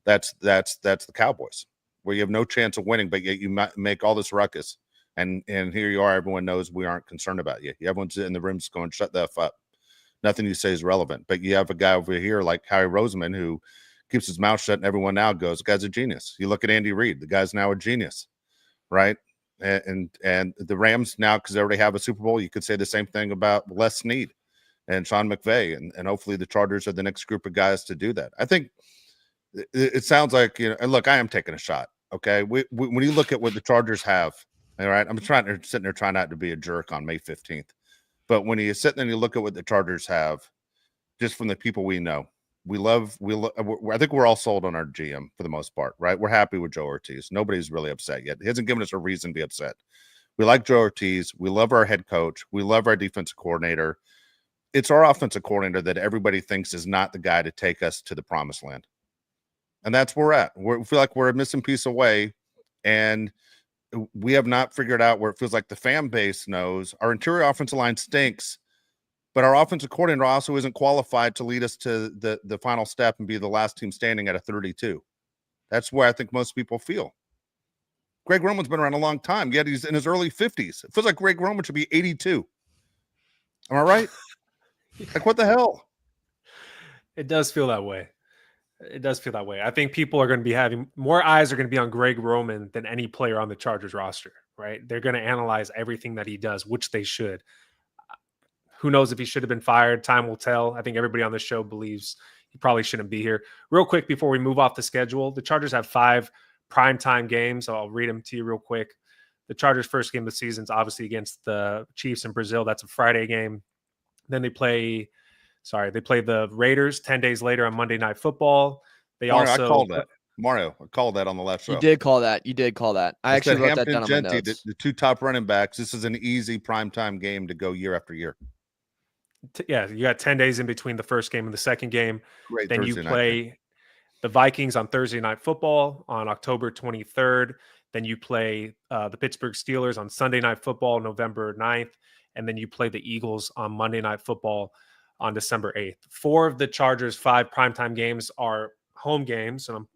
That's the Cowboys, where you have no chance of winning, but yet you make all this ruckus. And here you are. Everyone knows we aren't concerned about you. Everyone's in the room just going, shut the F up. Nothing you say is relevant. But you have a guy over here like Harry Roseman who keeps his mouth shut, and everyone now goes, the guy's a genius. You look at Andy Reid, the guy's now a genius, right? And the Rams now, because they already have a Super Bowl, you could say the same thing about Les Snead and Sean McVay. And hopefully the Chargers are the next group of guys to do that. I think it sounds like, and look, I am taking a shot. Okay. When you look at what the Chargers have, all right, I'm sitting there trying not to be a jerk on May 15th. But when you sit there and you look at what the Chargers have, just from the people we know, I think we're all sold on our GM for the most part, right? We're happy with Joe Ortiz. Nobody's really upset yet. He hasn't given us a reason to be upset. We like Joe Ortiz. We love our head coach. We love our defensive coordinator. It's our offensive coordinator that everybody thinks is not the guy to take us to the promised land. And that's where we're at. We feel like we're a missing piece away. And we have not figured out where it feels like the fan base knows our interior offensive line stinks, but our offensive coordinator also isn't qualified to lead us to the final step and be the last team standing at a 32. That's where I think most people feel. Greg Roman's been around a long time, yet he's in his early 50s. It feels like Greg Roman should be 82. Am I right? Like, what the hell? It does feel that way. It does feel that way. I think people are going to be having more eyes are going to be on Greg Roman than any player on the Chargers roster, right? They're going to analyze everything that he does, which they should. Who knows if he should have been fired? Time will tell. I think everybody on this show believes he probably shouldn't be here. Real quick, before we move off the schedule, the Chargers have 5 primetime games. So I'll read them to you real quick. The Chargers' first game of the season is obviously against the Chiefs in Brazil. That's a Friday game. Then they play the Raiders 10 days later on Monday Night Football. I called that. Mario, I called that on the left show. You did call that. I actually wrote that down on my notes. The 2 top running backs. This is an easy primetime game to go year after year. Yeah, you got 10 days in between the first game and the second game. Great. Then you play the Vikings on Thursday Night Football on October 23rd. Then you play the Pittsburgh Steelers on Sunday Night Football, November 9th. And then you play the Eagles on Monday Night Football on December 8th. 4 of the Chargers' 5 primetime games are home games. And I'm,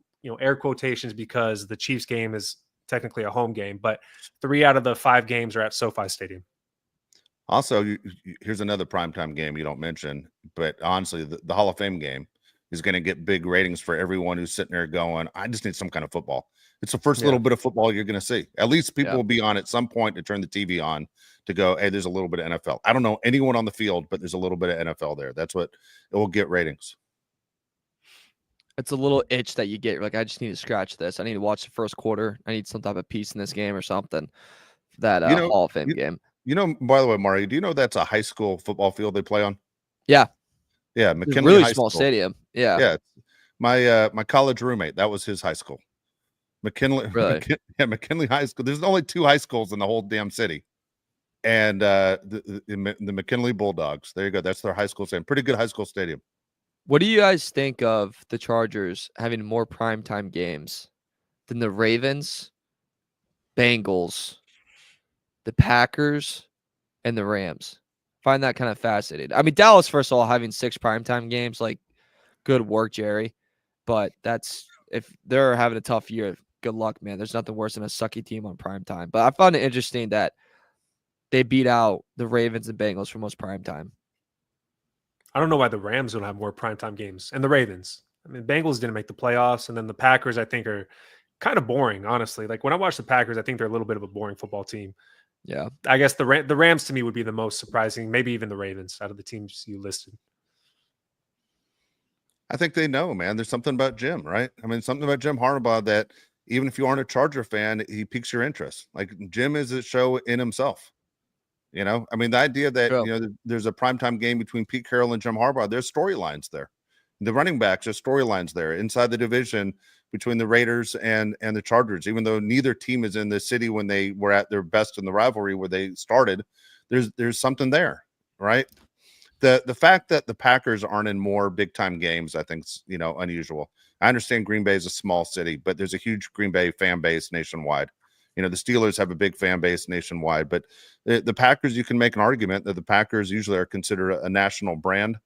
air quotations because the Chiefs game is technically a home game, but 3 out of the 5 games are at SoFi Stadium. Also, here's another primetime game you don't mention, but honestly, the Hall of Fame game is going to get big ratings for everyone who's sitting there going, I just need some kind of football. It's the first little bit of football you're going to see. At least people will be on at some point to turn the TV on to go, hey, there's a little bit of NFL. I don't know anyone on the field, but there's a little bit of NFL there. That's what it will get ratings. It's a little itch that you get. Like, I just need to scratch this. I need to watch the first quarter. I need some type of piece in this game or something. That Hall of Fame game. By the way, Mario, do you know that's a high school football field they play on? Yeah. Yeah. McKinley really high small school. Stadium. Yeah. Yeah. My college roommate, that was his high school. McKinley. Really? McKinley High School. There's only 2 high schools in the whole damn city. And the McKinley Bulldogs. There you go. That's their high school stadium. Pretty good high school stadium. What do you guys think of the Chargers having more primetime games than the Ravens, Bengals, the Packers, and the Rams? Find that kind of fascinating. I mean, Dallas, first of all, having 6 primetime games, like, good work, Jerry. But if they're having a tough year, good luck, man. There's nothing worse than a sucky team on primetime. But I found it interesting that they beat out the Ravens and Bengals for most primetime. I don't know why the Rams don't have more primetime games, and the Ravens. I mean, Bengals didn't make the playoffs, and then the Packers, I think, are kind of boring, honestly. Like, when I watch the Packers, I think they're a little bit of a boring football team. Yeah. I guess the Rams to me would be the most surprising, maybe even the Ravens out of the teams you listed. I think they know, man. There's something about Jim, right? I mean, something about Jim Harbaugh that even if you aren't a Charger fan, he piques your interest. Like, Jim is a show in himself. I mean, the idea that, there's a primetime game between Pete Carroll and Jim Harbaugh, there's storylines there. The running backs, there's storylines there inside the division between the Raiders and the Chargers, even though neither team is in the city when they were at their best in the rivalry where they started. There's something there, right? The fact that the Packers aren't in more big time games, I think, is, unusual. I understand Green Bay is a small city, but there's a huge Green Bay fan base nationwide. The Steelers have a big fan base nationwide, but the Packers, you can make an argument that the Packers usually are considered a national brand.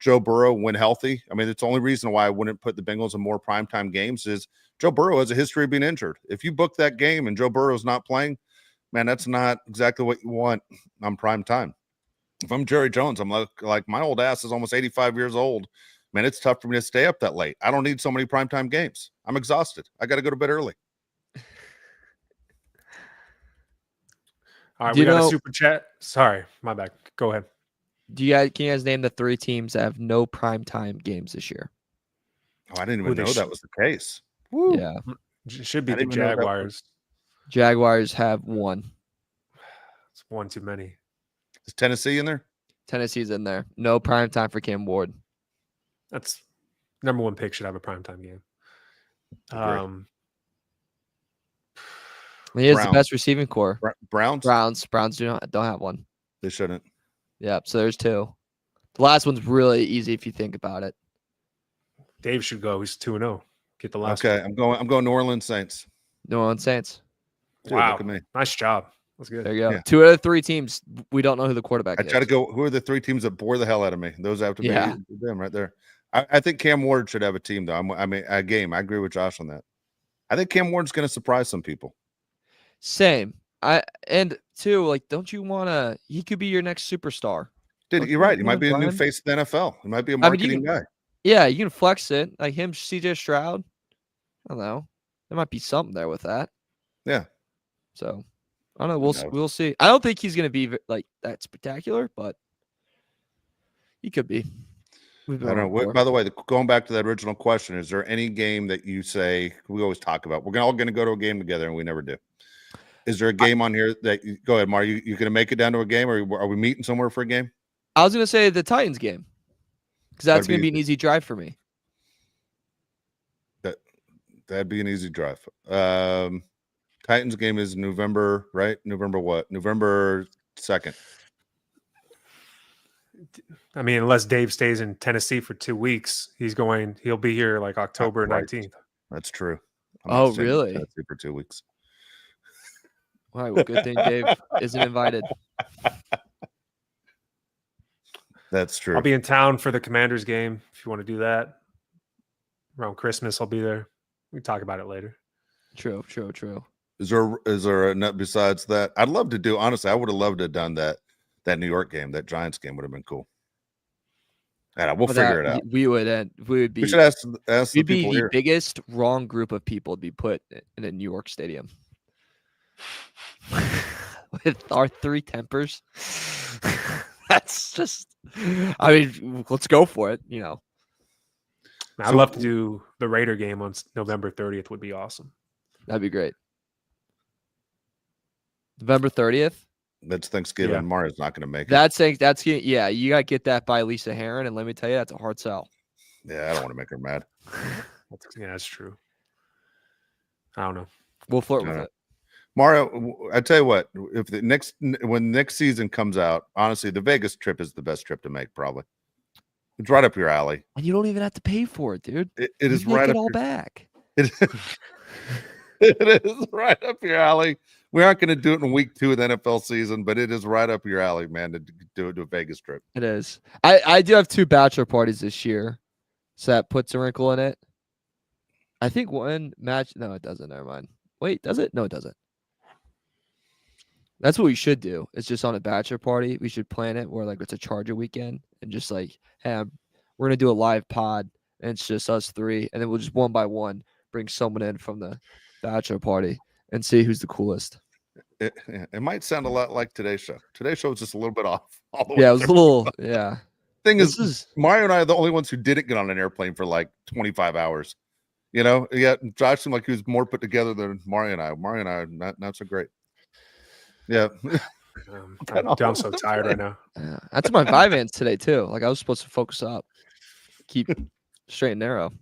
Joe Burrow, when healthy, I mean, it's the only reason why I wouldn't put the Bengals in more primetime games is Joe Burrow has a history of being injured. If you book that game and Joe Burrow's not playing, man, that's not exactly what you want on prime time. If I'm Jerry Jones, I'm like my old ass is almost 85 years old. Man, it's tough for me to stay up that late. I don't need so many primetime games. I'm exhausted. I got to go to bed early. All right, we got a super chat. Sorry, my bad. Go ahead. Can you guys name the 3 teams that have no primetime games this year? Oh, I didn't even know that was the case. Woo. Yeah. It should be the Jaguars. Jaguars have 1. It's 1 too many. Is Tennessee in there? Tennessee's in there. No primetime for Cam Ward. That's number 1 pick should have a primetime game. He is the best receiving core. Browns don't have one. They shouldn't. Yeah, so there's 2. The last one's really easy if you think about it. Dave should go. He's 2-0. Get the last. Okay, one. I'm going New Orleans Saints. New Orleans Saints. Dude, wow, look at me. Nice job. That's good. There you go. Yeah. 2 out of 3 teams, we don't know who the quarterback is. I try to go. Who are the 3 teams that bore the hell out of me? Those have to be them right there. I think Cam Ward should have a team, though. A game. I agree with Josh on that. I think Cam Ward's going to surprise some people. Same. And 2, like, don't you want to? He could be your next superstar. Dude, you're right. He might be a new face of the NFL. He might be a marketing guy. Yeah, you can flex it. Like him, CJ Stroud. I don't know. There might be something there with that. Yeah. So I don't know. We'll see. I don't think he's going to be like that spectacular, but he could be. I don't know. By the way, going back to that original question, is there any game that you say we always talk about? We're all going to go to a game together, and we never do. Is there a game on here that go ahead, Mar? You going to make it down to a game, or are we meeting somewhere for a game? I was going to say the Titans game because that's going to be an easy drive for me. That'd be an easy drive. Titans game is November, right? November what? November 2nd. I mean, unless Dave stays in Tennessee for 2 weeks, he'll be here like October 19th. That's true. Oh, really? Tennessee for 2 weeks. All right. Well, good thing Dave isn't invited. That's true. I'll be in town for the Commanders game if you want to do that. Around Christmas, I'll be there. We can talk about it later. True. Is there a nut besides that? I'd love to do. Honestly, I would have loved to have done that New York game, that Giants game would have been cool. And we'll figure it out. We would be. We should ask the We'd be people the here. biggest wrong group of people to be put in a New York stadium with our 3 tempers. That's just. I mean, let's go for it. You know. I'd love to do the Raider game on November 30th. Would be awesome. That'd be great. November 30th. That's Thanksgiving. Yeah. Mario's not going to make it. That's you got to get that by Lisa Heron, and let me tell you, that's a hard sell. Yeah, I don't want to make her mad. That's true. I don't know. We'll flirt with it. Mario, I tell you what, when next season comes out, honestly, the Vegas trip is the best trip to make, probably. It's right up your alley. And you don't even have to pay for it, dude. It is right up all back. It is right up your alley. We aren't going to do it in week 2 of the NFL season, but it is right up your alley, man, to do a Vegas trip. It is. I do have 2 bachelor parties this year, so that puts a wrinkle in it. I think one match. No, it doesn't. Never mind. Wait, does it? No, it doesn't. That's what we should do. It's just on a bachelor party. We should plan it where like it's a Charger weekend and just like, hey, we're gonna do a live pod and it's just us 3, and then we'll just one by one bring someone in from the bachelor party and see who's the coolest. It might sound a lot like today's show. Today's show is just a little bit off. Yeah, it was a little. Yeah. Thing is, Mario and I are the only ones who didn't get on an airplane for like 25 hours. You know, yeah, Josh seemed like he was more put together than Mario and I. Mario and I are not so great. Yeah. I'm so tired right now. Yeah. That's my Vyvanse today too. Like I was supposed to focus up, keep straight and narrow.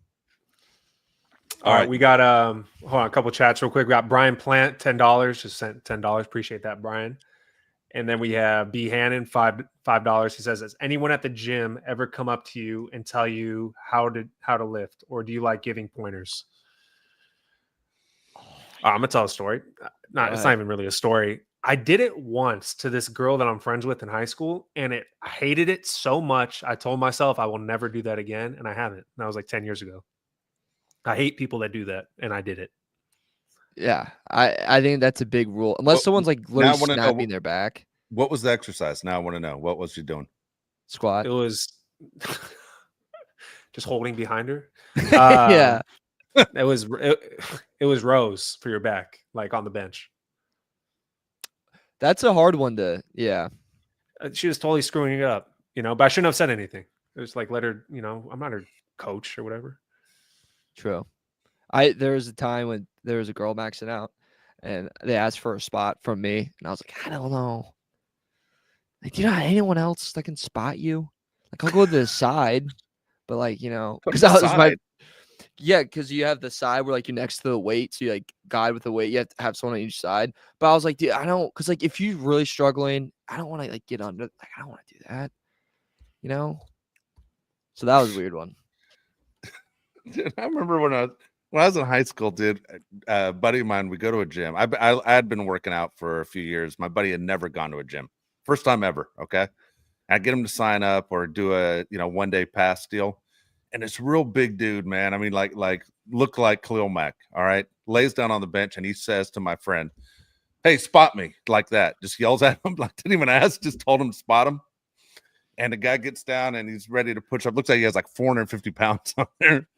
All right, we got hold on, a couple chats real quick. We got Brian Plant, $10, just sent $10. Appreciate that, Brian. And then we have B Hannon, $5. He says, "Has anyone at the gym ever come up to you and tell you how to lift, or do you like giving pointers?" I'm gonna tell a story. It's not even really a story. I did it once to this girl that I'm friends with in high school, and I hated it so much. I told myself I will never do that again, and I haven't. And that was like 10 years ago. I hate people that do that, and I did it. Yeah, I think that's a big rule. Unless someone's like literally snapping their back. What was the exercise? Now I want to know. What was she doing? Squat. It was just holding behind her. Yeah. It was rows for your back, like on the bench. That's a hard one to, yeah. She was totally screwing it up, but I shouldn't have said anything. It was like, let her, I'm not her coach or whatever. True. There was a time when there was a girl maxing out and they asked for a spot from me. And I was like, I don't know. Like, do you not have anyone else that can spot you? Like, I'll go to the side, but like, because that was because you have the side where like you're next to the weight, so you like guide with the weight. You have to have someone on each side. But I was like, dude, I don't, because like if you're really struggling, I don't want to like get under. Like I don't want to do that, So that was a weird one. Dude, I remember when I was in high school, dude. A buddy of mine, we go to a gym. I had been working out for a few years. My buddy had never gone to a gym, first time ever. Okay, I'd get him to sign up or do a 1-day pass deal. And this real big dude, man. I mean, like look like Khalil Mack. All right, lays down on the bench and he says to my friend, "Hey, spot me," like that. Just yells at him, like didn't even ask. Just told him to spot him. And the guy gets down and he's ready to push up. Looks like he has like 450 pounds on there.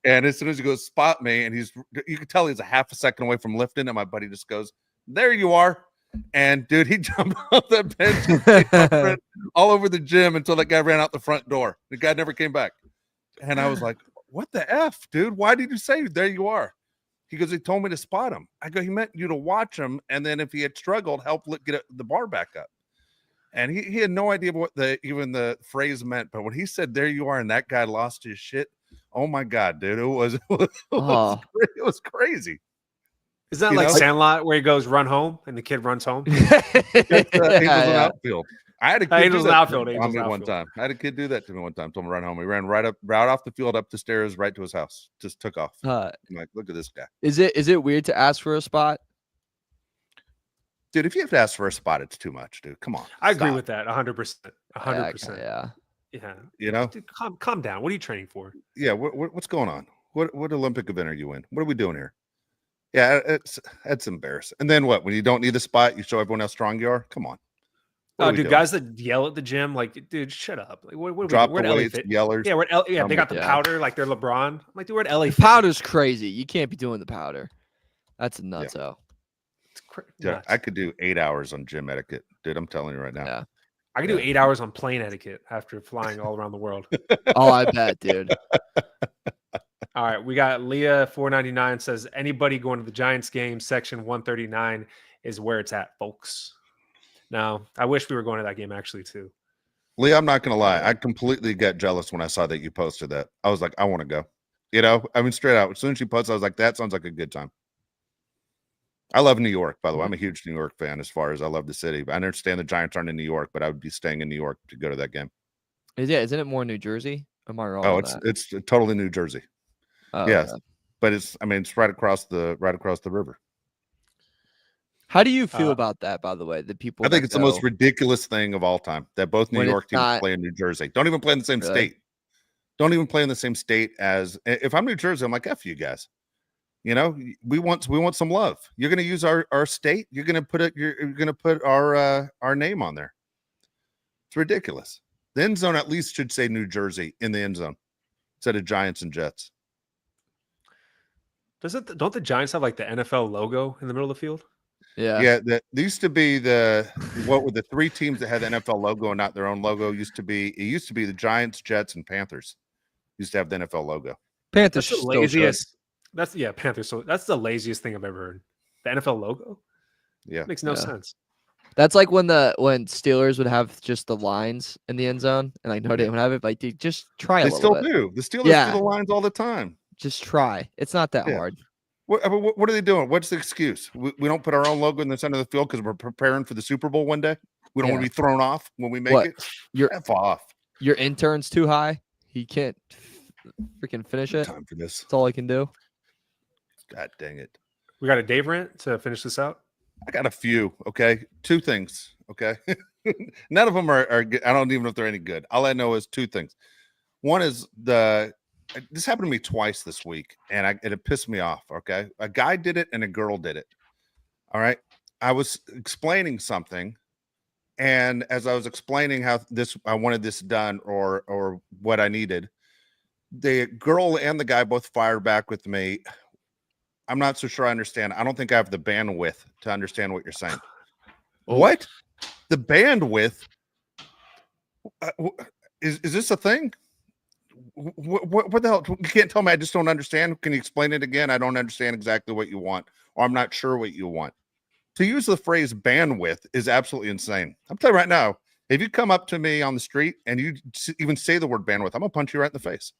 And as soon as he goes, "Spot me," and you can tell he's a half a second away from lifting, and my buddy just goes, "There you are." And dude, he jumped off that bench and all over the gym until that guy ran out the front door. The guy never came back. And I was like, what the F, dude? Why did you say there you are? He goes, he told me to spot him. I go, he meant you to watch him. And then if he had struggled, help get the bar back up. And he had no idea what even the phrase meant. But when he said, there you are, and that guy lost his shit. Oh my God, dude. It was crazy. Is that like Sandlot where he goes run home and the kid runs home? Angels in outfield. I had a kid Angels do that outfield. to me one time. I had a kid do that to me one time. Told him to run home. He ran right off the field, up the stairs, right to his house. Just took off. I'm like, look at this guy. Is it weird to ask for a spot? Dude, if you have to ask for a spot, it's too much, dude. Come on. I agree with that 100%. 100%. Yeah. Yeah. You know? Dude, calm down. What are you training for? Yeah. What's going on? What Olympic event are you in? What are we doing here? Yeah, it's embarrassing. And then what? When you don't need the spot, you show everyone how strong you are? Come on. Oh, dude, guys that yell at the gym, like, dude, shut up. Like, what drop the weights, yellers. Yeah, they got the powder, like they're LeBron. I'm like, dude, we're at LA. Powder's crazy. You can't be doing the powder. That's nuts. Yeah. Yeah, I could do 8 hours on gym etiquette, dude. I'm telling you right now. Yeah. I could do 8 hours on plane etiquette after flying all around the world. Oh, I bet, dude. All right, we got Leah 499 says anybody going to the Giants game, section 139 is where it's at, folks. Now, I wish we were going to that game actually too. Lee, I'm not gonna lie, I completely got jealous when I saw that you posted that. I was like, I want to go. You know, I mean, straight out. As soon as you posted, I was like, that sounds like a good time. I love New York, by the way. I'm a huge New York fan as far as I love the city. I understand the Giants aren't in New York, but I would be staying in New York to go to that game. Isn't it more New Jersey? Am I wrong? Oh, it's totally New Jersey. Oh, yes. Yeah. But it's right across the river. How do you feel about that, by the way? The people I think it's the most ridiculous thing of all time that both New York teams play in New Jersey. Don't even play in the same state. Don't even play in the same state as if I'm New Jersey, I'm like, F you guys. You know, we want some love. You're going to use our state. You're going to put our name on there. It's ridiculous. The end zone at least should say New Jersey in the end zone instead of Giants and Jets. Don't the Giants have like the NFL logo in the middle of the field? Yeah. There used to be what were the three teams that had the NFL logo and not their own logo? It used to be the Giants, Jets, and Panthers. Used to have the NFL logo. Panthers that's the laziest. Panthers. So that's the laziest thing I've ever heard. The NFL logo. Yeah, makes no sense. That's like when Steelers would have just the lines in the end zone, and like Notre Dame would have it. Like, dude, just try a little bit. They still do. The Steelers do the lines all the time. Just try. It's not that hard. What are they doing? What's the excuse? We don't put our own logo in the center of the field because we're preparing for the Super Bowl one day. We don't want to be thrown off when we make it. You're F off. Your intern's too high. He can't freaking finish it. Time for this. That's all I can do. God dang it. We got a Dave rant to finish this out. I got a few. Okay. Two things. Okay. None of them are good. I don't even know if they're any good. All I know is two things. One is this happened to me twice this week, and it pissed me off. Okay. A guy did it and a girl did it. All right. I was explaining something, and as I was explaining how I wanted this done or what I needed, the girl and the guy both fired back with me. I'm not so sure I understand. I don't think I have the bandwidth to understand what you're saying. What? The bandwidth? Is this a thing? What the hell? You can't tell me. I just don't understand. Can you explain it again? I don't understand exactly what you want, or I'm not sure what you want. To use the phrase bandwidth is absolutely insane. I'm telling you right now, if you come up to me on the street and you even say the word bandwidth, I'm gonna punch you right in the face.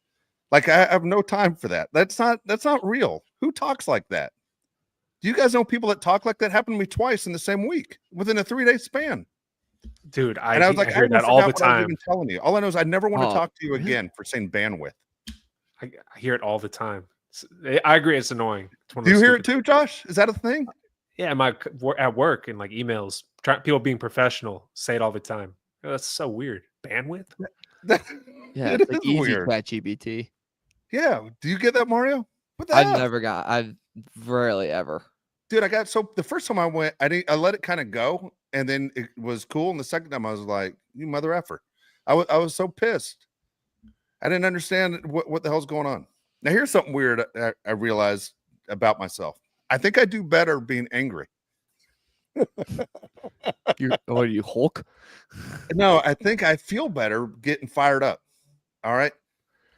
Like, I have no time for that. That's not real. Who talks like that? Do you guys know people that talk like that? Happened to me twice in the same week within a 3-day span. Dude, I was like, I hear that all the time. I was even telling you. All I know is I never want to talk to you again for saying bandwidth. I hear it all the time. I agree. It's annoying. Do you hear it too, Josh? Is that a thing? Yeah, at work and like emails, people being professional say it all the time. Oh, that's so weird. Bandwidth? Yeah, it's like easy ChatGPT. Yeah. Do you get that, Mario? What the hell? I've rarely ever. Dude, the first time I went, I let it kind of go, and then it was cool. And the second time I was like, you mother effer. I was so pissed. I didn't understand what the hell's going on. Now, here's something weird I realized about myself. I think I do better being angry. What are you, Hulk? No, I think I feel better getting fired up. All right.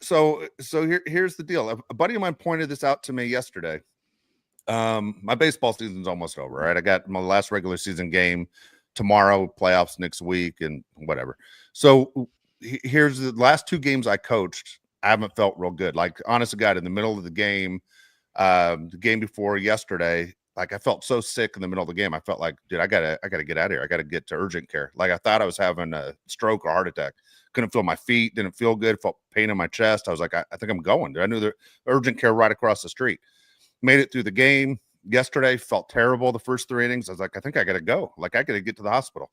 So here's the deal. A buddy of mine pointed this out to me yesterday. My baseball season's almost over, right? I got my last regular season game tomorrow, playoffs next week, and whatever. So here's the last 2 games I coached. I haven't felt real good. Like, honest to God, in the middle of the game before yesterday, like I felt so sick in the middle of the game. I felt like, dude, I gotta get out of here. I gotta get to urgent care. Like I thought I was having a stroke or heart attack. Couldn't feel my feet, didn't feel good, felt pain in my chest. I was like, I think I'm going. I knew the urgent care right across the street. Made it through the game yesterday, felt terrible the first 3 innings. I was like, I think I gotta go. Like I gotta get to the hospital.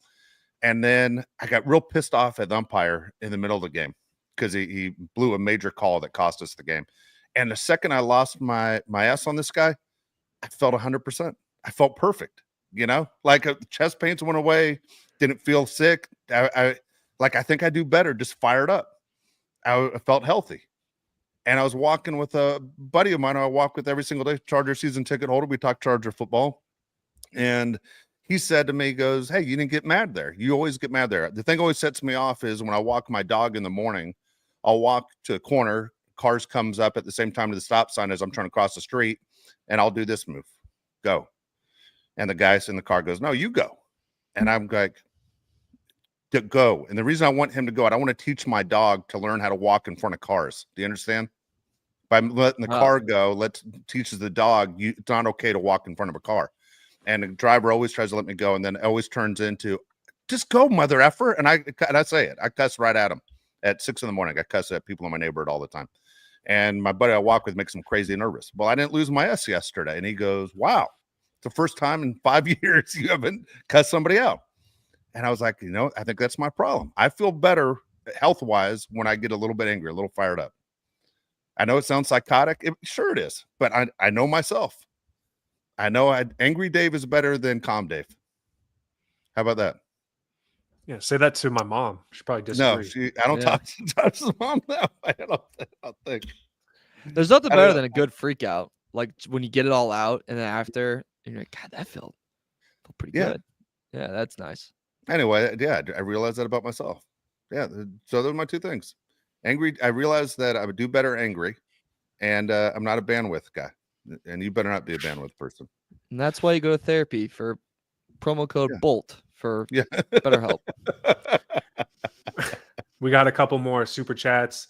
And then I got real pissed off at the umpire in the middle of the game because he blew a major call that cost us the game. And the second I lost my ass on this guy, I felt 100%. I felt perfect, like chest pains went away, didn't feel sick. I think I do better, just fired up. I felt healthy. And I was walking with a buddy of mine I walk with every single day, Charger season ticket holder. We talk Charger football. And he said to me, he goes, hey, you didn't get mad there. You always get mad there. The thing always sets me off is when I walk my dog in the morning, I'll walk to a corner, cars comes up at the same time to the stop sign as I'm trying to cross the street, and I'll do this move, go. And the guy in the car goes, no, you go. And I'm like, to go. And the reason I want him to go, I don't want to teach my dog to learn how to walk in front of cars. Do you understand? By letting the car go, teaches the dog it's not okay to walk in front of a car. And the driver always tries to let me go, and then it always turns into, just go, mother effer. And I say it. I cuss right at him at 6 in the morning. I cuss at people in my neighborhood all the time. And my buddy I walk with makes him crazy nervous. Well, I didn't lose my S yesterday. And he goes, wow, it's the first time in 5 years you haven't cussed somebody out. And I was like, I think that's my problem. I feel better health-wise when I get a little bit angry, a little fired up. I know it sounds psychotic. Sure it is. But I know myself. I know angry Dave is better than calm Dave. How about that? Yeah, say that to my mom. She probably disagree. No, I don't talk to mom now. I don't think. There's nothing better than a good freak out. Like when you get it all out, and then after, you're like, God, that felt pretty good. Yeah, that's nice. Anyway, I realized that about myself. Yeah, so those are my 2 things. Angry, I realized that I would do better angry, and I'm not a bandwidth guy, and you better not be a bandwidth person. And that's why you go to therapy for promo code BOLT for better help. We got a couple more super chats.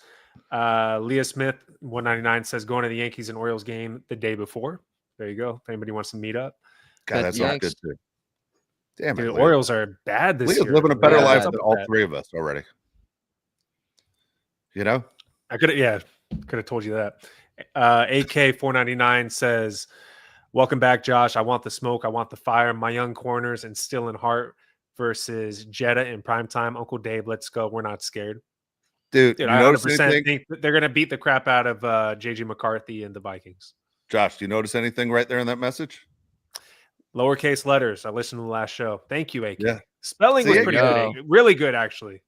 Leah Smith 199 says going to the Yankees and Orioles game the day before. There you go. If anybody wants to meet up. God, that sounds good too. Damn it, the Orioles are bad this year. Living a better life than all 3 of us already. I could have told you that. AK 499 says, welcome back, Josh. I want the smoke. I want the fire. My young corners and still in heart versus Jetta in primetime. Uncle Dave, let's go. We're not scared. Dude, I 100% think they're going to beat the crap out of JJ McCarthy and the Vikings. Josh, do you notice anything right there in that message? Lowercase letters. I listened to the last show. Thank you, AK. Yeah. Spelling was pretty good. Really good, actually.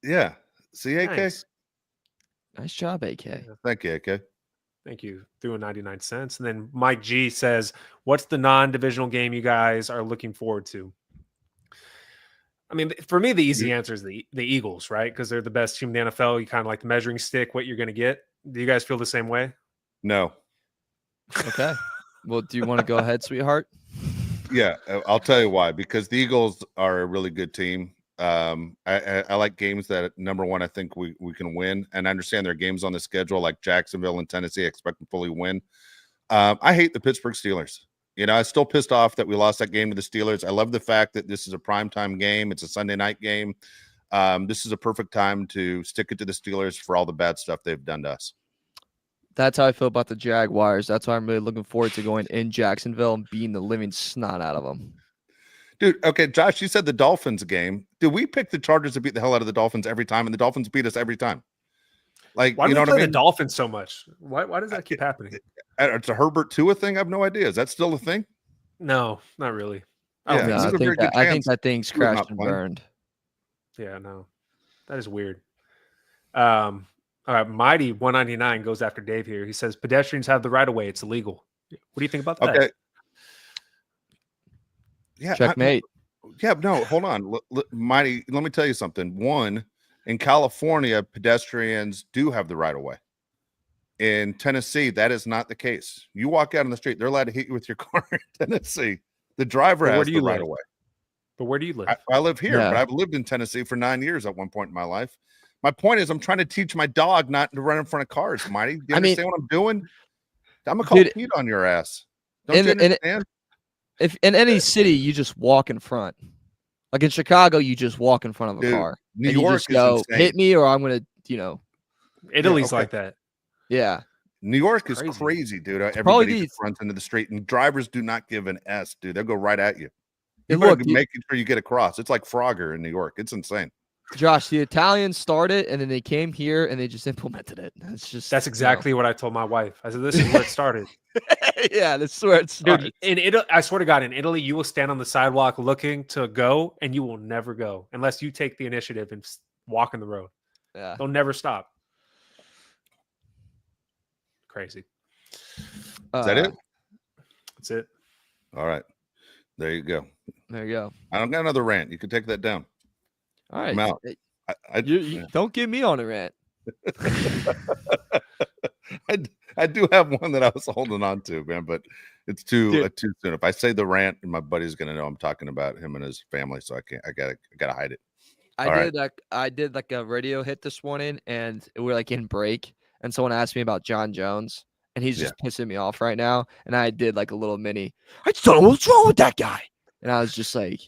Yeah. See, AK? Nice job, AK. Thank you, AK. Thank you. Threw in 99 cents. And then Mike G says, what's the non-divisional game you guys are looking forward to? I mean, for me, the easy answer is the Eagles, right? Because they're the best team in the NFL. You kind of like the measuring stick, what you're going to get. Do you guys feel the same way? No. Okay. Well, do you want to go ahead, sweetheart? Yeah, I'll tell you why. Because the Eagles are a really good team. I like games that, number one, I think we can win. And I understand there are games on the schedule like Jacksonville and Tennessee. I expect to fully win. I hate the Pittsburgh Steelers. I'm still pissed off that we lost that game to the Steelers. I love the fact that this is a primetime game. It's a Sunday night game. This is a perfect time to stick it to the Steelers for all the bad stuff they've done to us. That's how I feel about the Jaguars. That's why I'm really looking forward to going in Jacksonville and beating the living snot out of them. Dude, okay, Josh, you said the Dolphins game. Did we pick the Chargers to beat the hell out of the Dolphins every time, and the Dolphins beat us every time? Like, why do you know we what I play mean? the Dolphins so much? Why does that keep happening? It's a Herbert Tua thing. I have no idea. Is that still a thing? No, not really. I think that thing's crashed and burned. Yeah, no, that is weird. All right, Mighty 199 goes after Dave here. He says pedestrians have the right of way. It's illegal. What do you think about that? Okay. Yeah, checkmate. No, hold on, Mighty. Let me tell you something. One, in California, pedestrians do have the right of way. In Tennessee, that is not the case. You walk out on the street, they're allowed to hit you with your car in Tennessee. The driver has the right of way. But where do you live? I live here, Yeah. but I've lived in Tennessee for 9 years at one point in my life. My point is, I'm trying to teach my dog not to run in front of cars, Mighty. Do you understand what I'm doing? I'm going to call Pete on your ass. Don't you understand? If in any city, you just walk in front. Like in Chicago, you just walk in front of a car. New York is insane. Hit me or I'm going to, Italy's like that. Yeah. New York is crazy, dude. Everybody just runs into the street, and drivers do not give an S, dude. They'll go right at you. You better making sure you get across. It's like Frogger in New York. It's insane. Josh, the Italians started, and then they came here, and they just implemented it. That's exactly what I told my wife. I said, this is where it started. Yeah, that's where it started. Dude, in Italy, I swear to God, in Italy, you will stand on the sidewalk looking to go, and you will never go unless you take the initiative and walk in the road. Yeah. They'll never stop. Crazy. Is that it? That's it. All right. There you go. There you go. I don't got another rant. You can take that down. All right. I'm out. You don't get me on a rant. I do have one that I was holding on to, man, but it's too soon. If I say the rant, my buddy's gonna know I'm talking about him and his family, so I gotta hide it. I did like a radio hit this morning, and we're like in break, and someone asked me about John Jones, and he's just pissing me off right now. And I did like a little mini. I just don't know what's wrong with that guy, and I was just like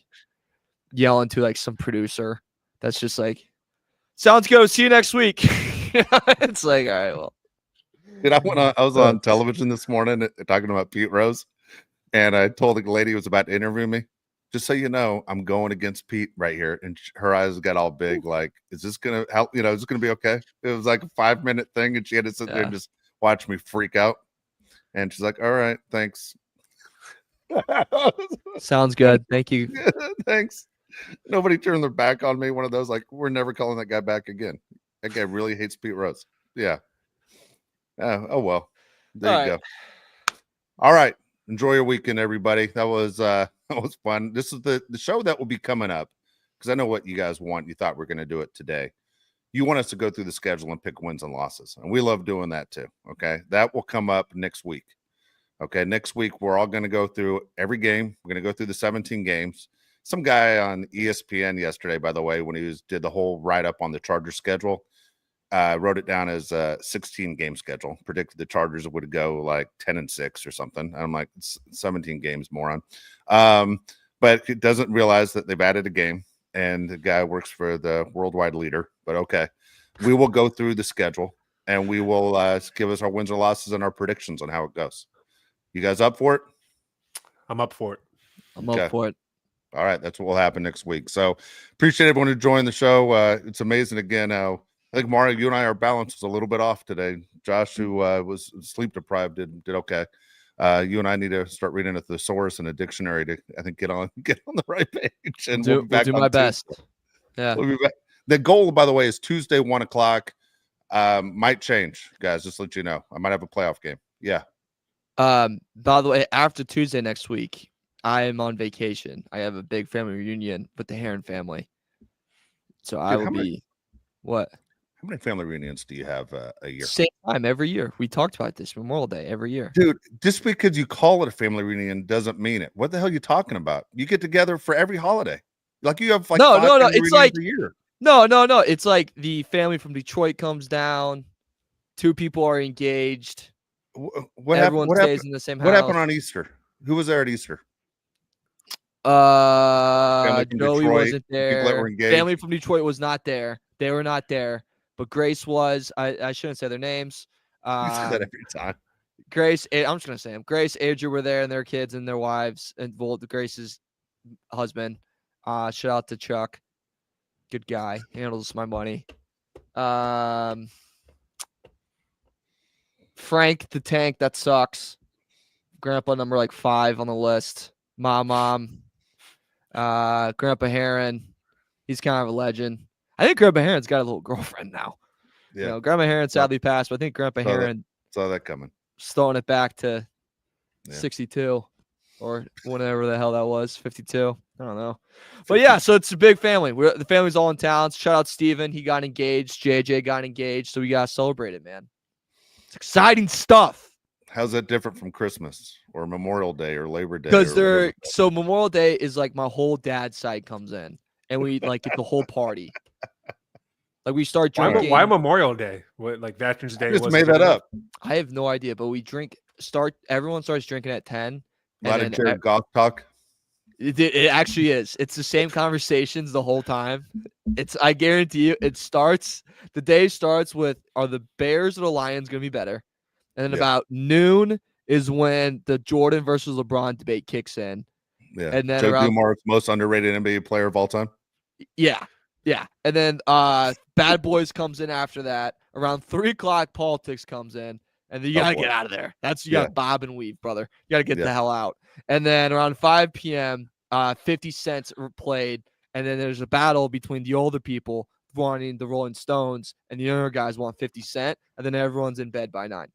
yelling to like some producer that's just like, sounds good. See you next week. It's like, all right, well. Dude, I was on television this morning talking about Pete Rose, and I told the lady who was about to interview me, just so you know, I'm going against Pete right here. And her eyes got all big, like, is this gonna help? Is this gonna be okay? It was like a 5-minute thing, and she had to sit there and just watch me freak out. And she's like, all right, thanks. Sounds good. Thank you. Thanks. Nobody turned their back on me. One of those, like, we're never calling that guy back again. That guy really hates Pete Rose. Yeah. Oh well, there you go. All right, enjoy your weekend, everybody. That was fun. This is the show that will be coming up, because I know what you guys want. You thought we are going to do it today. You want us to go through the schedule and pick wins and losses, and we love doing that too. Okay, that will come up next week. Okay, next week we're all going to go through every game. We're going to go through the 17 games. Some guy on ESPN yesterday, by the way, when he did the whole write-up on the Chargers schedule, wrote it down as a 16-game schedule. Predicted the Chargers would go like 10-6 or something. I'm like, it's 17 games, moron. But it doesn't realize that they've added a game, and the guy works for the worldwide leader. But okay, we will go through the schedule, and we will give us our wins or losses and our predictions on how it goes. You guys up for it? I'm up for it. I'm up for it. All right, that's what will happen next week. So appreciate everyone who joined the show. It's amazing again how I think Mario, you and I, our balance was a little bit off today. Josh, who was sleep deprived, did okay. You and I need to start reading a thesaurus and a dictionary to, I think, get on the right page. And we'll do my best. Yeah. We'll be back. The goal, by the way, is Tuesday, 1:00. Might change, guys. Just to let you know, I might have a playoff game. Yeah. By the way, after Tuesday next week, I am on vacation. I have a big family reunion with the Heron family. So I will be what? How many family reunions do you have a year? Same time every year. We talked about this Memorial Day every year. Dude, just because you call it a family reunion doesn't mean it. What the hell are you talking about? You get together for every holiday. Like you have like no. It's like a year. No. It's like the family from Detroit comes down. 2 people are engaged. Everyone stays in the same house. What happened on Easter? Who was there at Easter? Joey wasn't there. Family from Detroit was not there. They were not there. But Grace was. I shouldn't say their names. You say that every time. Grace, I'm just gonna say them. Grace, Adria were there, and their kids and their wives, and Grace's husband. Shout out to Chuck. Good guy. Handles my money. Frank the Tank, that sucks. Grandpa number like 5 on the list. Mom. Grandpa Heron. He's kind of a legend. I think Grandpa Heron's got a little girlfriend now. Yeah. You know, Grandpa Heron sadly passed, but I think Grandpa Heron saw that coming. Throwing it back to 62. or whatever the hell that was, 52. I don't know. But yeah, so it's a big family. The family's all in town. Shout out Steven. He got engaged. JJ got engaged. So we got to celebrate it, man. It's exciting stuff. How's that different from Christmas or Memorial Day or Labor Day? Because so Memorial Day is like my whole dad's side comes in and we like get the whole party. Like we start drinking. Why Memorial Day? What, like Veterans Day? Just made that up. I have no idea, but we everyone starts drinking at 10. A lot of Jared Goff talk. It actually is. It's the same conversations the whole time. I guarantee you, the day starts with, are the Bears or the Lions going to be better? And then about noon is when the Jordan versus LeBron debate kicks in. Yeah. And then Joe Dumars, most underrated NBA player of all time. Yeah. Yeah. And then Bad Boys comes in after that. Around 3 o'clock, politics comes in. And then you got to get out of there. You got to bob and weave, brother. You got to get the hell out. And then around 5 p.m., 50 Cents played. And then there's a battle between the older people wanting the Rolling Stones and the younger guys want 50 Cent. And then everyone's in bed by 9.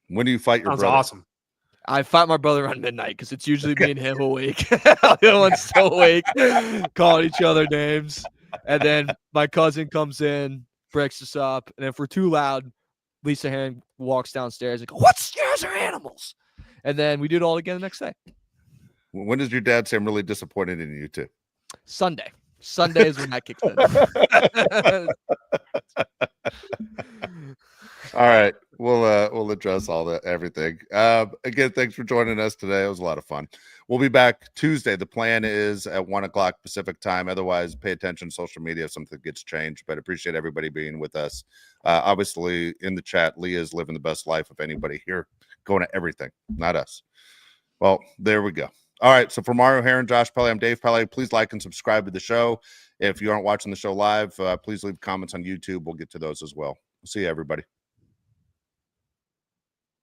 When do you fight your brother? Sounds awesome. I fight my brother around midnight because it's usually me and him awake. The other one's still awake, calling each other names. And then my cousin comes in, breaks us up. And if we're too loud, Lisa Herring walks downstairs and goes, "What's yours are animals?" And then we do it all again the next day. When does your dad say I'm really disappointed in you two? Sunday. Sunday is when that kicks in. All right. We'll address everything. Again, thanks for joining us today. It was a lot of fun. We'll be back Tuesday. The plan is at 1 o'clock Pacific time. Otherwise, pay attention to social media if something gets changed. But appreciate everybody being with us. Obviously, in the chat, Leah's living the best life of anybody here, going to everything, not us. Well, there we go. All right. So for Mario Heron, Josh Pele, I'm Dave Pele. Please like and subscribe to the show. If you aren't watching the show live, please leave comments on YouTube. We'll get to those as well. See you, everybody.